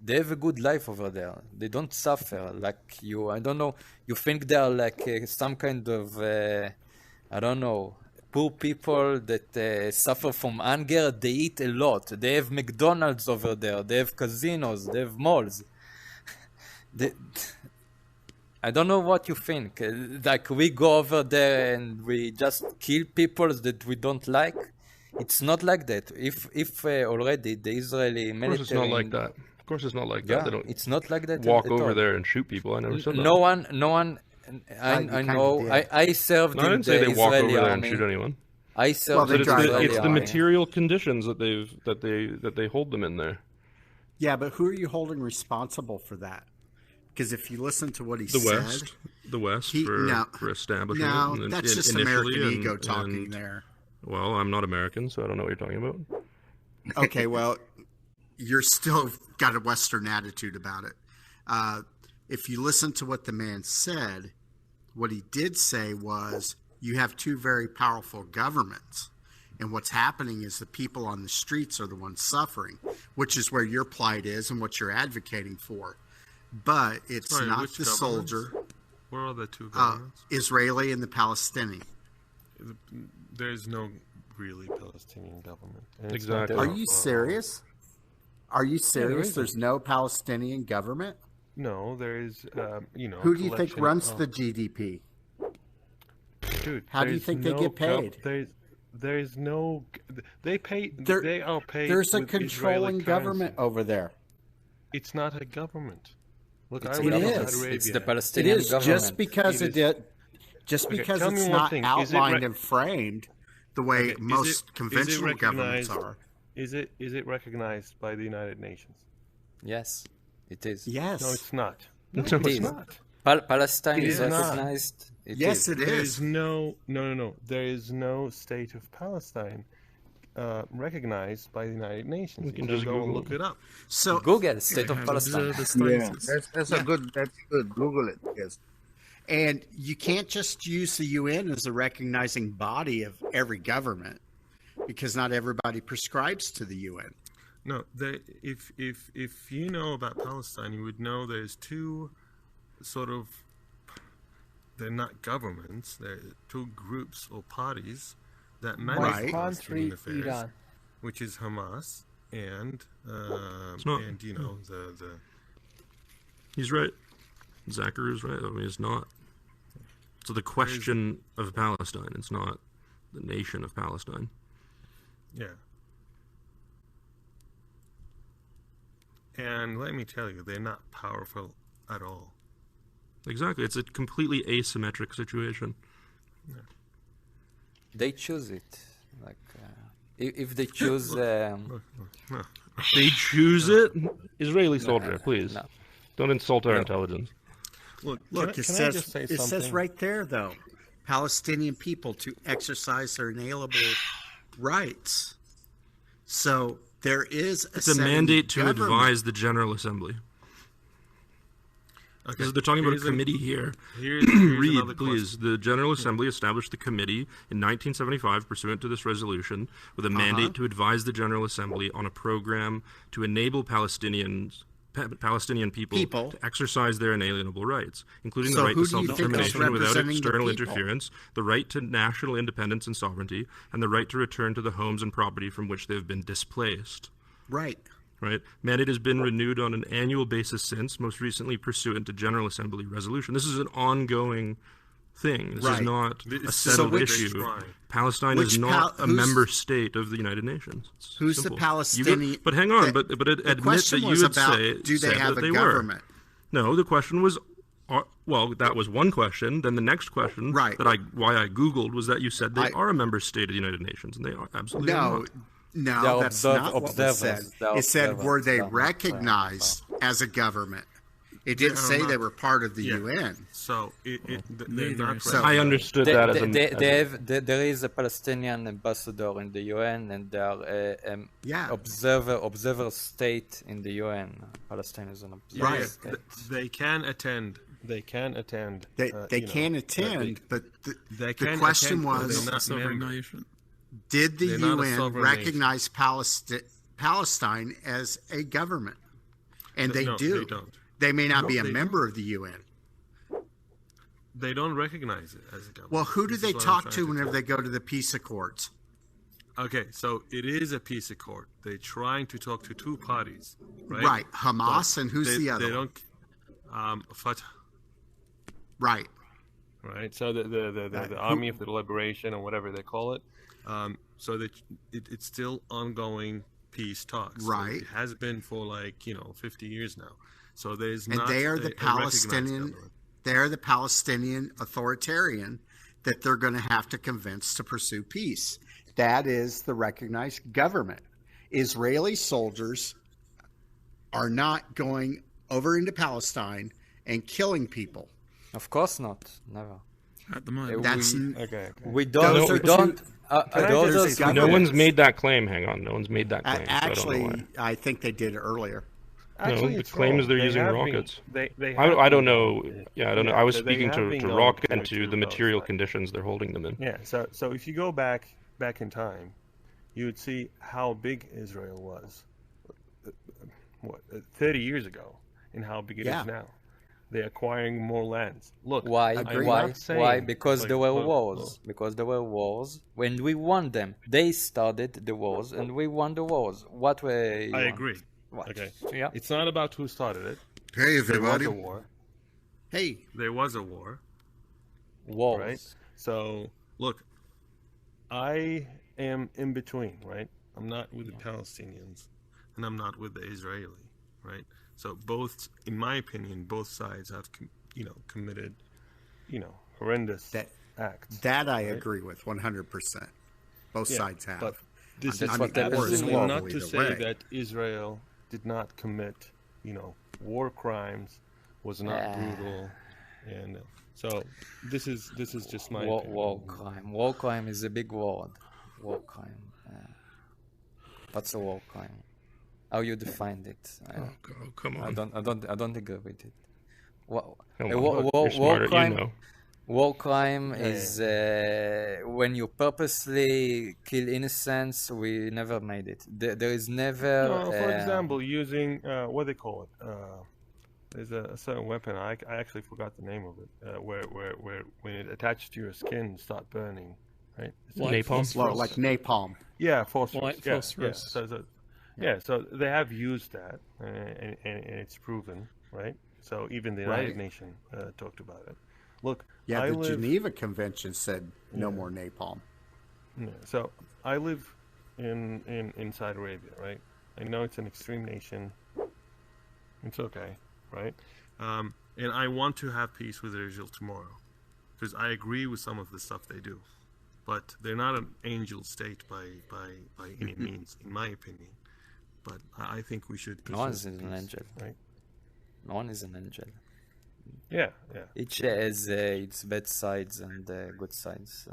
they have a good life over there. They don't suffer like you. I don't know. You think they are like some kind of, I don't know, poor people that suffer from hunger. They eat a lot. They have McDonald's over there. They have casinos. They have malls. I don't know what you think. Like we go over there and we just kill people that we don't like. It's not like that. If already the Israeli military... Of course it's not like that. Of course it's not like that. They don't it's not like that walk at over all. there and shoot people. I never said that. No one... I know. I served no, I didn't in say the they walk Israeli over there army. and shoot anyone. I served in the it's Israeli the army. material conditions that they hold them in there. Yeah, but who are you holding responsible for that? Because if you listen to what he said... The West for establishing it. No, that's just American and, ego talking there. Well, I'm not American, so I don't know what you're talking about. Okay, well, you're still got a Western attitude about it. If you listen to what the man said, what he did say was, you have two very powerful governments. And what's happening is the people on the streets are the ones suffering, which is where your plight is and what you're advocating for. But it's not the soldier. Where are the two governments? Israeli and the Palestinian. There's no really Palestinian government. Exactly. Are you serious? Are you serious? There's no Palestinian government? No, there is, Who do you think runs the GDP? Dude, how do you think they get paid? There is no. They are paid. There's a controlling government over there. It's not a government. Look, it is. It's the Palestinian government. Just because it's not outlined and framed the way most conventional governments are. Is it recognized by the United Nations? Yes, it is. Yes. No, it's not. No, it's not. Palestine is recognized. Yes, it is. There is no. There is no state of Palestine recognized by the United Nations. You can just go and look it up. So Google state of Palestine. Yeah, that's good. Google it. Yes. And you can't just use the UN as a recognizing body of every government, because not everybody prescribes to the UN. No, if you know about Palestine, you would know there's two sort of. They're not governments. They're two groups or parties that manage Palestinian affairs, which is Hamas and the. He's right. Zachary is right. I mean, it's not. So the question of Palestine, it's not the nation of Palestine. Yeah. And let me tell you, they're not powerful at all. Exactly. It's a completely asymmetric situation. Yeah. They choose it. Like, if they choose... They choose it? Israeli soldier, please. No. Don't insult our intelligence. Look, it says right there, though, Palestinian people to exercise their inalienable rights. So there is a mandate to advise the General Assembly. Okay. Because they're talking about a committee here. Read, please. The General Assembly established the committee in 1975 pursuant to this resolution with a mandate to advise the General Assembly on a program to enable Palestinian people to exercise their inalienable rights, including the right to self-determination without external interference, the right to national independence and sovereignty, and the right to return to the homes and property from which they have been displaced. Right. Mandate has been renewed on an annual basis since, most recently pursuant to General Assembly resolution. This is an ongoing thing. This is not a settled issue. Palestine is not a member state of the United Nations. It's who's simple. the Palestinian? But hang on. But admit that you would say do they have that a they government? Were. No, the question was. Well, that was one question. Then the next question, why I googled, was that you said they are a member state of the United Nations, and they are absolutely not. No, that's not what was said. It said, were they recognized as a government? It didn't say they were part of the UN. So they're not. I understood that as there is a Palestinian ambassador in the UN, and there are observer state in the UN. Palestine is an observer state. They can attend. They can attend. They can attend, but the question was, did the UN recognize Palestine as a government? And they do. They don't. They may not be a member of the UN. They don't recognize it as a government. Well, who do they talk to whenever they go to the peace accords? Okay, so it is a peace accord. They're trying to talk to two parties, right? Right, Hamas and who's the other? They don't. Fatah. Right. Right. So the Army of the Liberation or whatever they call it. So that it's still ongoing peace talks. Right. So it has been for 50 years now. So there's and not. they are the Palestinian. They're the Palestinian authoritarian that they're going to have to convince to pursue peace. That is the recognized government. Israeli soldiers are not going over into Palestine and killing people. Of course not. Never. At the moment. That's we don't. No one's made that claim. Hang on. No one's made that claim. Actually, I think they did earlier. Actually, the claim is they're using rockets. I don't know. Yeah, I don't know. I was speaking to rocket and to the material conditions they're holding them in. Yeah. So if you go back in time, you would see how big Israel was 30 years ago and how big it is now. They're acquiring more lands. Look, why? Why? Because there were wars. Because there were wars. When we won them, they started the wars, and we won the wars. What were? I agree. What? Okay. Yeah. It's not about who started it. Hey, everybody. There was a war. Hey. There was a war. Wars. Right. So look, I am in between. Right. I'm not with the Palestinians, and I'm not with the Israeli. Right. So both, in my opinion, both sides have, committed, horrendous acts. That I agree with 100%. Both sides have. But this is absolutely not to say that Israel did not commit, war crimes, was not brutal, and so this is just my opinion. War crime. War crime is a big word. War crime. What's a war crime? How you defined it? Come on! I don't agree with it. War crime is when you purposely kill innocents. We never made it. There is never. For example, using what they call it. There's a certain weapon. I actually forgot the name of it. Where when it attached to your skin, start burning. Right? Napalm. Like napalm. Yeah, phosphorus. Phosphorus. Yeah, so they have used that, and it's proven, right? So even the United Nations talked about it. Look, the Geneva Convention said no more napalm. Yeah, so I live in Saudi Arabia, right? I know it's an extreme nation. It's okay, right? And I want to have peace with Israel tomorrow, because I agree with some of the stuff they do, but they're not an angel state by any means, in my opinion. But I think we should. No one is an angel, right? No one is an angel. Yeah. Each has its bad sides and good sides.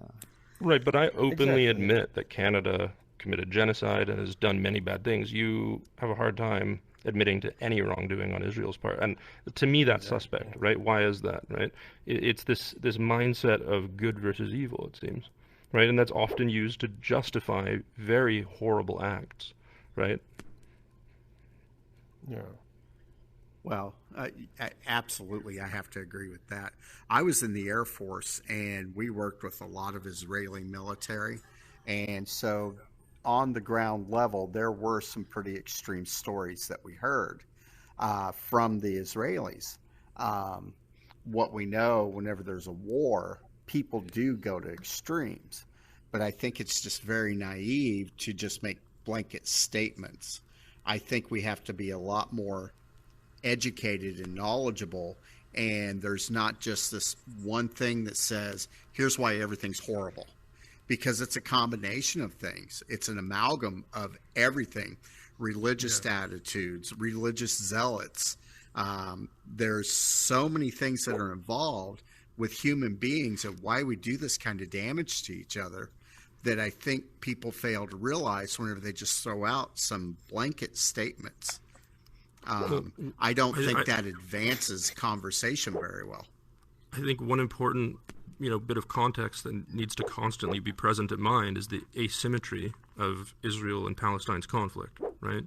Right, but I openly admit that Canada committed genocide and has done many bad things. You have a hard time admitting to any wrongdoing on Israel's part, and to me that's suspect, right? Why is that, right? It's this mindset of good versus evil, it seems, right? And that's often used to justify very horrible acts, right? Yeah. Well, absolutely, I have to agree with that. I was in the Air Force, and we worked with a lot of Israeli military, and so on the ground level, there were some pretty extreme stories that we heard from the Israelis. What we know, whenever there's a war, people do go to extremes, but I think it's just very naive to just make blanket statements. I think we have to be a lot more educated and knowledgeable, and there's not just this one thing that says, here's why everything's horrible, because it's a combination of things. It's an amalgam of everything, religious attitudes, religious zealots. There's so many things that are involved with human beings and why we do this kind of damage to each other, that I think people fail to realize whenever they just throw out some blanket statements. I don't think that advances conversation very well. I think one important, bit of context that needs to constantly be present in mind is the asymmetry of Israel and Palestine's conflict, right?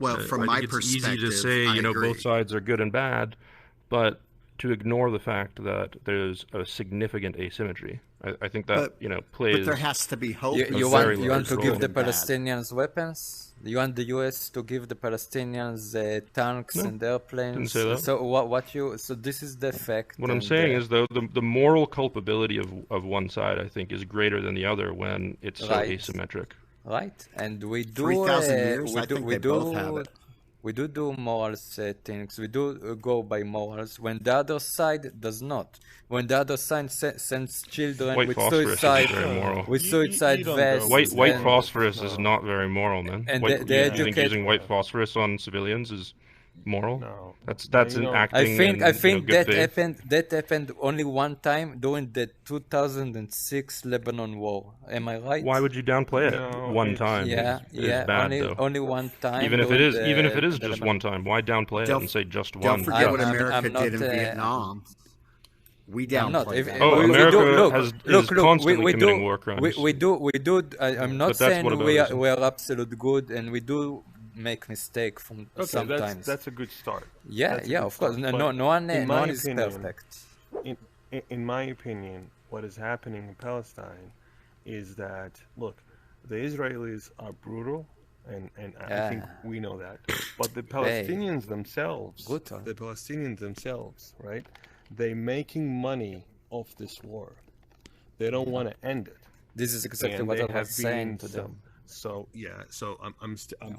Well, from my it's perspective, easy to say, I agree. both sides are good and bad, but to ignore the fact that there's a significant asymmetry. I think that, plays. But there has to be hope. You want to give the Palestinians weapons? You want the U.S. to give the Palestinians tanks and airplanes? Didn't say that. So this is the effect. What I'm saying is, though, the moral culpability of one side, I think, is greater than the other when it's so asymmetric. Right, and we do. 3,000 years. I think they both have it. We do morals things. We do go by morals when the other side does not. When the other side sends children with suicide vests. White phosphorus is not very moral, man. And you think using white phosphorus on civilians is moral? No. That's an acting. I think that happened only one time during the 2006 Lebanon war. Am I right? Why would you downplay it? One time. It's bad, only one time. Even if it is just one time, why downplay it and say just one? Don't forget what America did in Vietnam. We downplay that. America is constantly committing war crimes. We do. I'm not saying we are absolute good, and we do make mistake from sometimes. That's a good start. Of course. No one is perfect. In my opinion, what is happening in Palestine is that, look, the Israelis are brutal, and I think we know that. But the Palestinians themselves, right? They're making money off this war. They don't want to end it. This is exactly what I was saying to them. So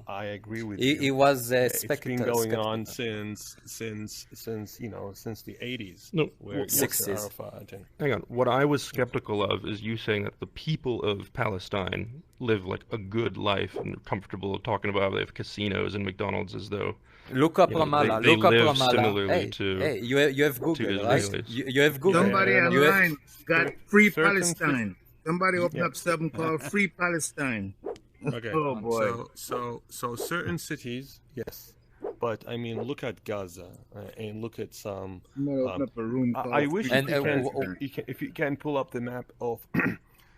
I agree with you. It was it's been going on since the 80s. No, 60s. Hang on. What I was skeptical of is you saying that the people of Palestine live like a good life and are comfortable talking about how they have casinos and McDonald's as though. Look up Ramallah. They live similarly hey, you have Google, right? You have Google. Somebody online got Free Palestine. Somebody opened up something called Free Palestine. Okay. Oh boy. So certain cities, yes, but I mean, look at Gaza and look at some. I wish if you can pull up the map of.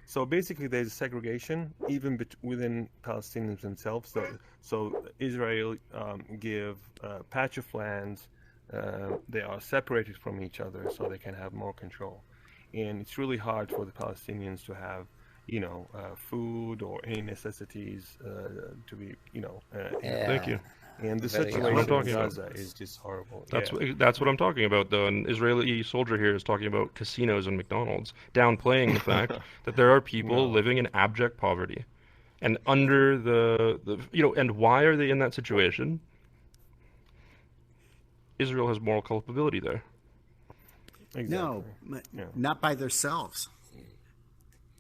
So basically, there's segregation even within Palestinians themselves. So Israel give patch of lands. They are separated from each other, so they can have more control. And it's really hard for the Palestinians to have, food or any necessities to be, Thank you. And the situation in Gaza is just horrible. That's what I'm talking about, though. An Israeli soldier here is talking about casinos and McDonald's, downplaying the fact that there are people living in abject poverty, and under and why are they in that situation? Israel has moral culpability there. Exactly. No, not by themselves.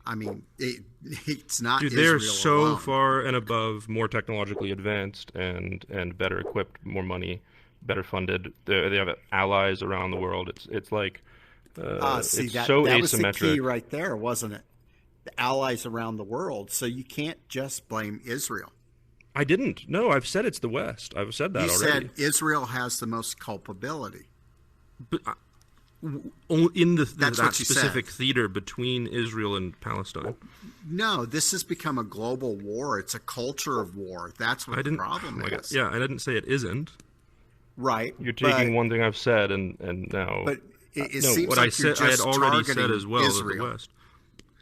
I mean, it's not. Dude, Israel they're so alone. far and above, more technologically advanced and better equipped, more money, better funded. They have allies around the world. It's like see, it's that so asymmetric. Was the key right there, wasn't it? The allies around the world. So you can't just blame Israel. I didn't. No, I've said it's the West. I've said that already. You said Israel has the most culpability. But in that specific said. theater between Israel and Palestine. No, this has become a global war. It's a culture of war. That's what the problem is. Yeah, I didn't say it isn't. Right. You're taking one thing I've said and now. But it seems what like I said, I had already said as well as the West.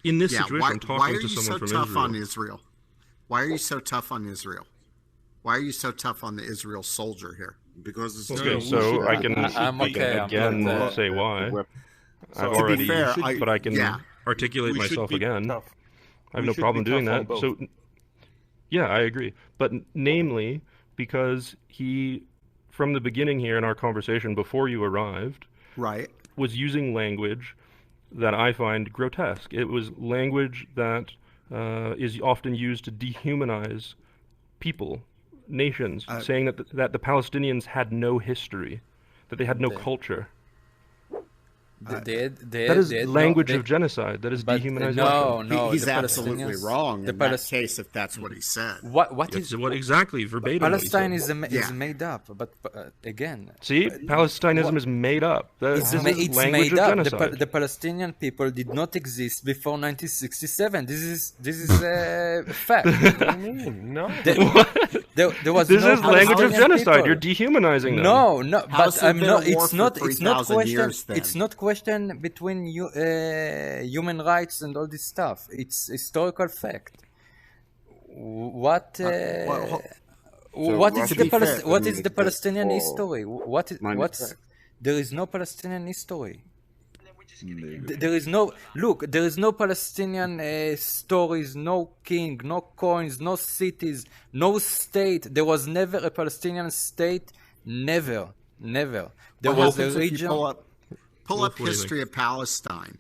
In this situation, I'm talking to someone from Israel. Why are you so tough on Israel? Why are you so tough on Israel? Why are you so tough on the Israel soldier here? Because it's okay. So I can say why. I've already, but I can articulate myself again. I have no problem doing that. So, yeah, I agree. But namely, because he, from the beginning here in our conversation before you arrived, right, was using language that I find grotesque. It was language that is often used to dehumanize people. Nations, saying that the Palestinians had no history, that they had no culture. That is language of genocide. That is dehumanization. No, he's absolutely wrong in that case if that's what he said. What exactly verbatim? Palestine is made up, but again. See, Palestinianism is made up. It's made up. The Palestinian people did not exist before 1967. This is a fact. What do you mean? No. There was this no is language of Palestinian genocide. people. You're dehumanizing them. No, but I'm not. It's not question. It's not question between human rights and all this stuff. It's historical fact. What is the Palestinian history? There is no Palestinian history. There is no Palestinian stories, no king, no coins, no cities, no state. There was never a Palestinian state. Never. There was a region. Pull up history of Palestine.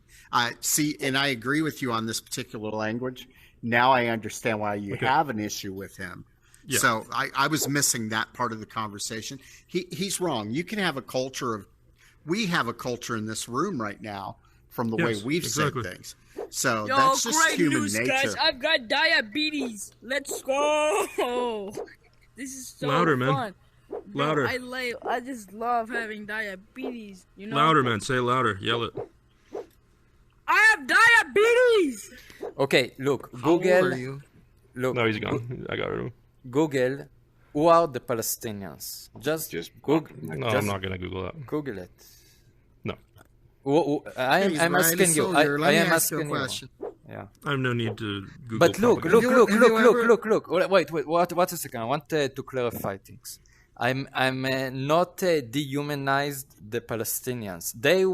See, and I agree with you on this particular language. Now I understand why you have an issue with him. Yeah. So I was missing that part of the conversation. He's wrong. You can have a culture of. We have a culture in this room right now from the way we've said things. So that's just human news, nature. Guys. I've got diabetes. Let's go. This is so louder, fun. Man. Bro, louder. I just love having diabetes. You know. Louder, man. Say louder. Yell it. I have diabetes. Okay, look. How Google. old are you? Look. No, he's gone. I got rid of him. Google. Who are the Palestinians? Just Google. No, I'm not gonna Google that. Google it. No. I'm asking you. I am asking you. Yeah. I have no need to Google. But look. Wait. What a second. I want to clarify things. I'm not dehumanized the Palestinians. They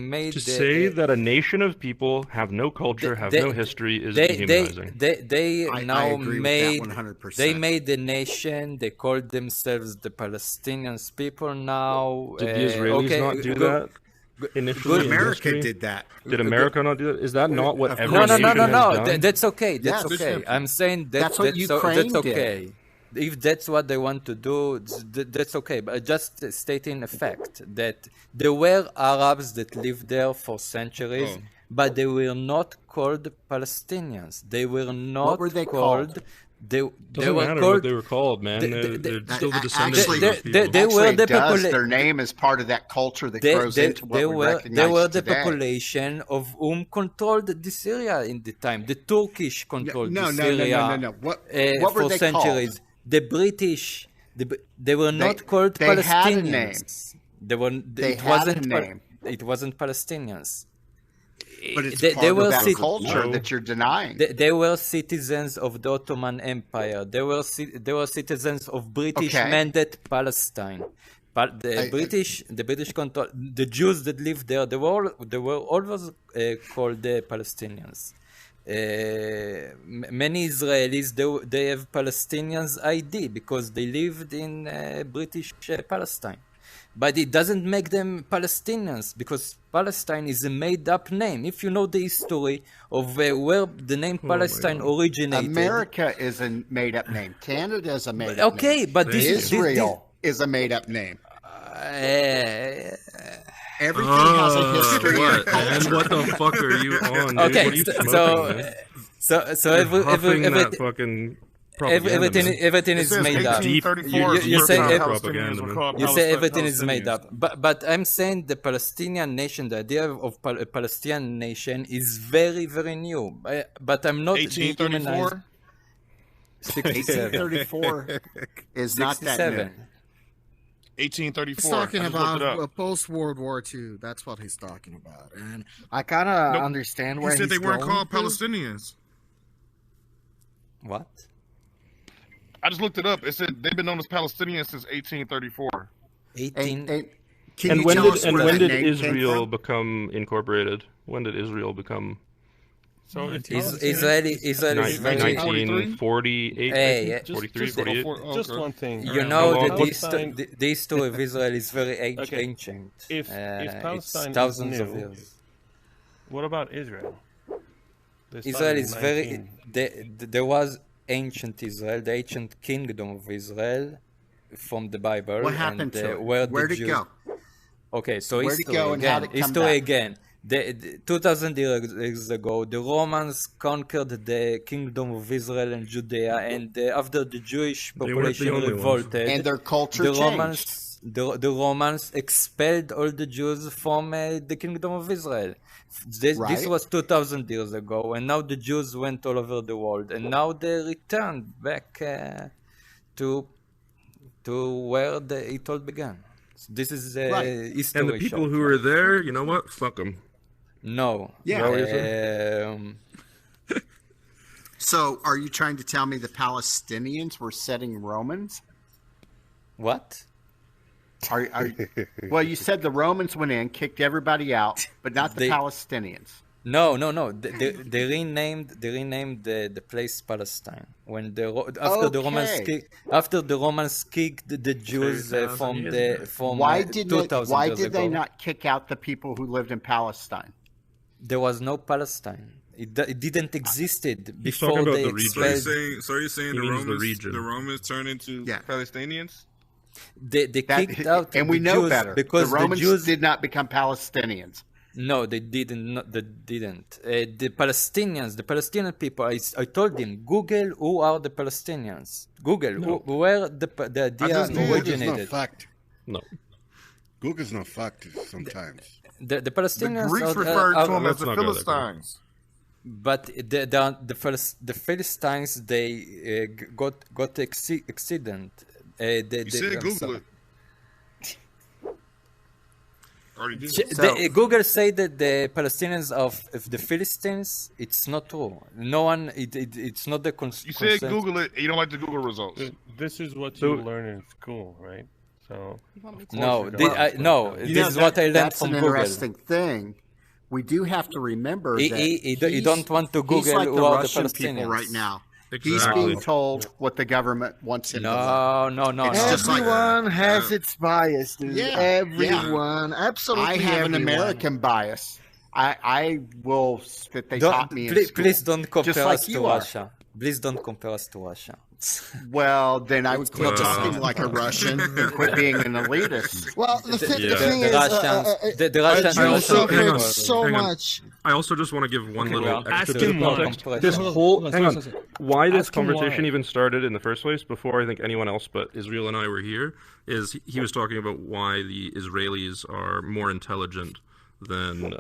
made to say that a nation of people have no culture, have no history is dehumanizing. They made the nation. They called themselves the Palestinians people now. Did the Israelis not do that? Initially, America did that. Did America not do that? Is that not what every nation has done? That's okay. That's okay. I'm saying that's what Ukraine did. If that's what they want to do, that's okay. But just stating a fact that there were Arabs that lived there for centuries, but they were not called Palestinians. They were not. What were they called? They were matter called. What they were called, man. They're still the descendants of those people. They were the population. Their name is part of that culture that grows into what we recognize They were the today. population of whom controlled this area in the time. The Turkish controlled this area. No. What were for they centuries. called? The British, they were not called Palestinians. It wasn't Palestinians. But it's part of that culture that you're denying. They were citizens of the Ottoman Empire. They were citizens of British mandate Palestine. But the British control the Jews that lived there. They were always called the Palestinians. Many Israelis they have Palestinians ID because they lived in British Palestine, but it doesn't make them Palestinians because Palestine is a made-up name. If you know the history of where the name Palestine originated, America is a made-up name. Canada is a made-up name. Okay, but Israel is a made-up name. Everything has a history. And what the fuck are you on? Dude? Okay, what are you so everything is made up. You say everything is made up, but I'm saying the Palestinian nation, the idea of a Palestinian nation is very, very new. But I'm not 1834. 1834 is not that new. 1834. He's talking about post-World War II. That's what he's talking about. And I kind of understand where he's going. He said they weren't called Palestinians. What? I just looked it up. It said they've been known as Palestinians since 1834. And when did Israel become incorporated? When did Israel become... So Israel is very 1948, 43, 48. Just one thing. You know that the history of Israel is very ancient. If Palestine thousands is new, of years. What about Israel? Israel is very. There was ancient Israel, the ancient kingdom of Israel, from the Bible. What happened to it? Where'd it go? Okay, so history again. 2,000 years ago, the Romans conquered the kingdom of Israel and Judea, and after the Jewish population revolted, and their culture the changed. Romans The Romans expelled all the Jews from the Kingdom of Israel. This was 2,000 years ago, and now the Jews went all over the world, and now they returned back to where it all began. So this is history. And the people who are there, you know what? Fuck them. No. Yeah. So, are you trying to tell me the Palestinians were setting Romans? What? Well, you said the Romans went in, kicked everybody out, but not the Palestinians. No. They renamed the place Palestine when after the Romans kicked the Jews from why 2,000 why years did they ago. not kick out the people who lived in Palestine? There was no Palestine. It didn't existed He's talking before about they the region. expelled. So you're saying He the means the Romans, region. the Romans turned into Palestinians? They kicked out and we the know Jews better. because the Romans the Jews did not become Palestinians. No, they didn't. The Palestinian people. I told them, Google who are the Palestinians. Google where the idea originated. Fact. No. Google's not fact sometimes. The Palestinians. The Greeks referred to them as the Philistines. But the Philistines they got accident. You said Google it. Google say that the Palestinians of the Philistines, it's not true. No one, it's not the You said Google it, and you don't like the Google results. This is what you learn in school, right? So this is what I learned from Google. That's an interesting thing. We do have to remember that you don't want to Google he's like who the are Russian the people Palestinians right now. Exactly. He's being told what the government wants him to learn. No. Everyone has its bias, dude. Yeah, Everyone, absolutely. I have an American bias. I will spit. They taught me in school. Please don't compare Just like us to you are. Russia. Please don't compare us to Russia. Well, then I would quit talking like a Russian and quit being an elitist. Well, the thing is, the Russians Jews suffered on. so Hang on. much. I also just want to give one little extra ask him context. why. This whole hang on. Why this Ask him conversation why. even started in the first place, before I think anyone else but Israel and I were here, is he was talking about why the Israelis are more intelligent than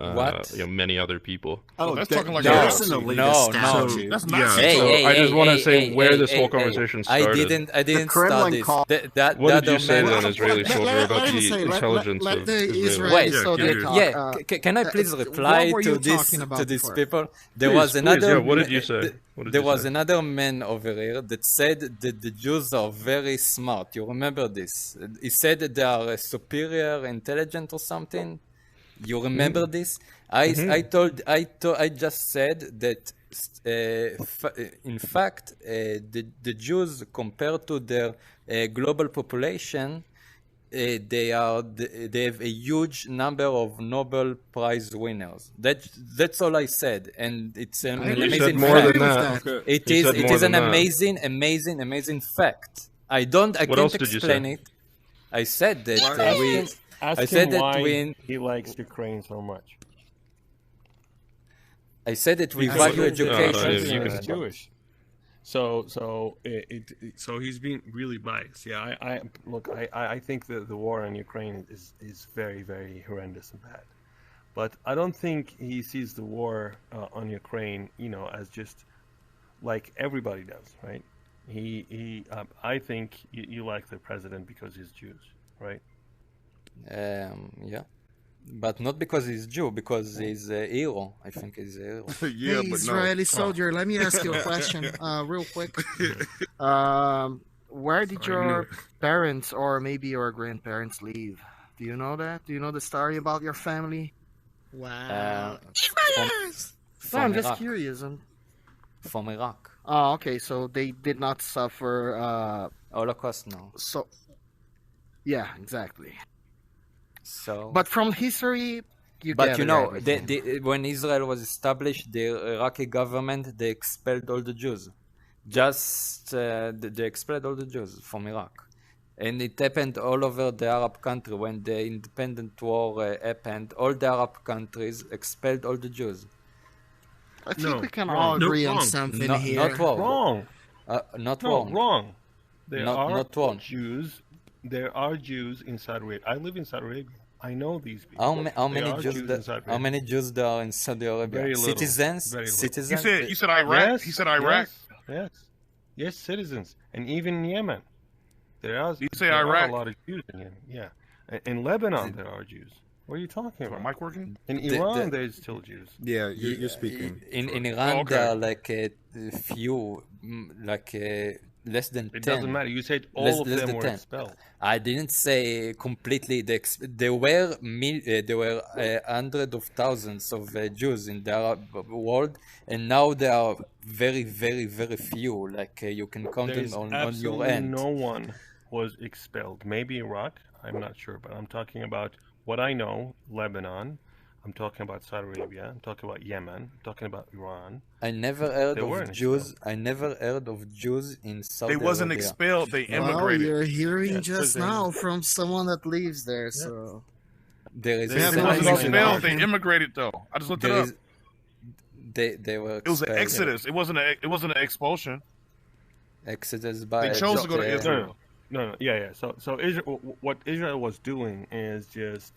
many other people. Oh, that's talking like that's an a elitist So, That's not yeah, I just want to say where this whole conversation started. I didn't Kremlin start this. What did you say to an Israeli soldier about let him the say, intelligence let of the Israel? Wait, Israelis can I please reply what were to you this talking about to these before? people? There Please, was another. yeah, what did you say? There was another man over here that said that the Jews are very smart. You remember this? He said that they are superior, intelligent, or something. You remember this? I just said that in fact the Jews compared to their global population, they have a huge number of Nobel Prize winners. That's all I said, and it's an amazing fact. It is an amazing fact. I can't explain it. I said that Ask him why he likes Ukraine so much. I said that we value education. He's Jewish. So he's being really biased. Yeah, I think that the war in Ukraine is very, very horrendous and bad. But I don't think he sees the war on Ukraine, as just like everybody does, right? I think you like the president because he's Jewish, right? Yeah, but not because he's Jew, because he's a hero. I think he's a hero. Hey, Israeli soldier, let me ask you a question, real quick. Where did your parents or maybe your grandparents leave? Do you know that? Do you know the story about your family? Wow. I'm just curious. From Iraq. Oh, okay. So they did not suffer Holocaust, no. So, yeah, exactly. So, but from history, when Israel was established, the Iraqi government they expelled all the Jews. They expelled all the Jews from Iraq, and it happened all over the Arab country. When the independent war happened, all the Arab countries expelled all the Jews. I think we can all agree on something here. Not wrong. Wrong. Not wrong. Wrong. There are not wrong. Jews there are Jews in Saudi Arabia. I live in Saudi Arabia. I know these people. How many Jews there are in Saudi Arabia? Very little. Citizens? Very little. Citizens? You said Iraq? He said Iraq? Yes, citizens. And even in Yemen. There are Iraq? A lot of Jews in Yemen. Yeah. In Lebanon, there are Jews. What are you talking about? Is my mic working? In Iran, there's still Jews. Yeah, you're speaking. In Iran, there are like a few, less than 10. It doesn't matter. You said all of them were expelled. I didn't say completely. There were hundreds of thousands of Jews in the Arab world, and now there are very, very, very few. Like you can count them on your hand. No one was expelled. Maybe Iraq. I'm not sure, but I'm talking about what I know. Lebanon. I'm talking about Saudi Arabia. I'm talking about Yemen. I'm talking about Iran. I never heard of Jews. I never heard of Jews in Saudi Arabia. They wasn't expelled. They immigrated. Well, you're hearing just now from someone that lives there. So there is. They wasn't expelled. They immigrated though. I just looked it up. They were. It was an exodus. It wasn't an expulsion. Exodus by. They chose to go to Israel. No. Yeah. So Israel, what Israel was doing is just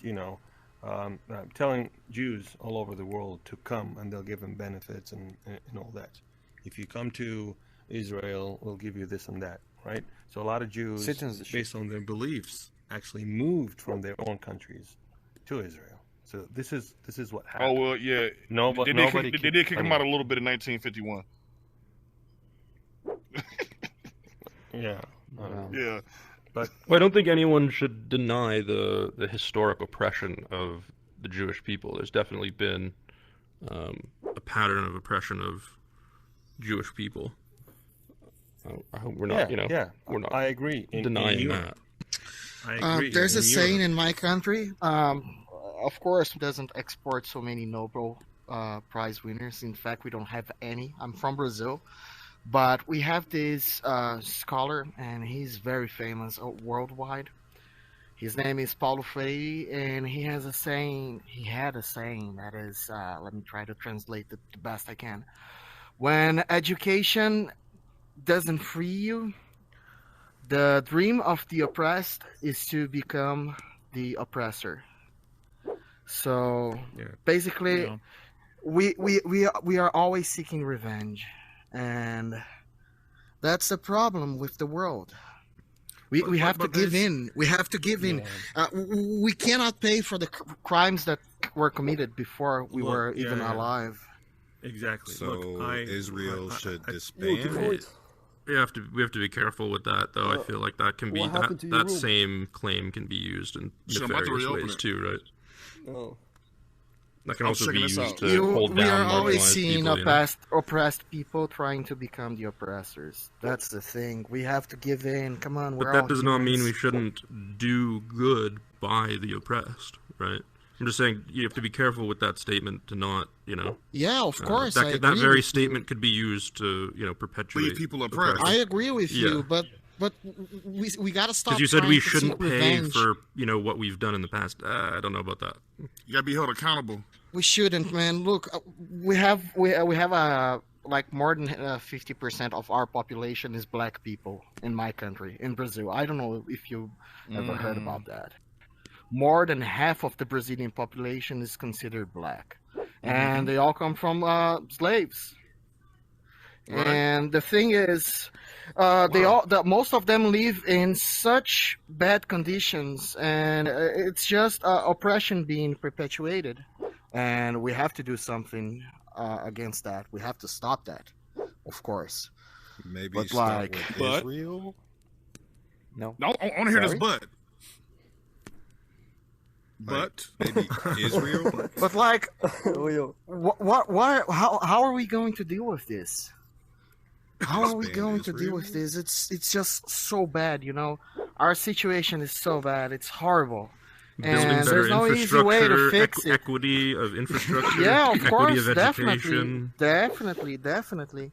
telling Jews all over the world to come, and they'll give them benefits and all that. If you come to Israel, we'll give you this and that, right? So a lot of Jews, based on their beliefs, actually moved from their own countries to Israel. So this is what happened. Oh well, yeah. They did kick him out a little bit in 1951. Yeah. Yeah. But I don't think anyone should deny the historic oppression of the Jewish people. There's definitely been a pattern of oppression of Jewish people. I hope we're not, we're not. I agree. Denying that. I agree. There's a saying in my country. Of course, doesn't export so many Nobel Prize winners. In fact, we don't have any. I'm from Brazil. But we have this scholar, and he's very famous worldwide. His name is Paulo Freire, and he had a saying that is, let me try to translate it the best I can. When education doesn't free you, the dream of the oppressed is to become the oppressor. So basically, we are always seeking revenge. And that's the problem with the world. We have to give in. We have to give in. We cannot pay for the crimes that were committed before we were even alive. Exactly. So Israel should disband. We have to be careful with that, though. I feel like that can be that same claim can be used in nefarious ways too, right? Oh. That can also be used to hold down. We are always seeing people, oppressed people trying to become the oppressors. That's the thing. We have to give in. Come on, but that does not mean we shouldn't do good by the oppressed, right? I'm just saying you have to be careful with that statement to not, Yeah, of course. That very statement could be used to, perpetuate. Leave people oppressed. I agree with you, but we got to stop. Because you said we shouldn't pay for what we've done in the past. I don't know about that. You gotta be held accountable. We shouldn't, man. Look, we have like more than 50% of our population is black people in my country, in Brazil. I don't know if you ever heard about that. More than half of the Brazilian population is considered black, and they all come from slaves. Right. And the thing is, most of them live in such bad conditions, and it's just oppression being perpetuated. And we have to do something against that. We have to stop that, of course. Maybe start with Israel? No. I want to hear this but. But maybe Israel? But like, how are we going to deal with this? How are we going to deal with this? It's just so bad, Our situation is so bad. It's horrible. And there's no easy way to fix it. Equity of infrastructure. Yeah, of course, of education. definitely.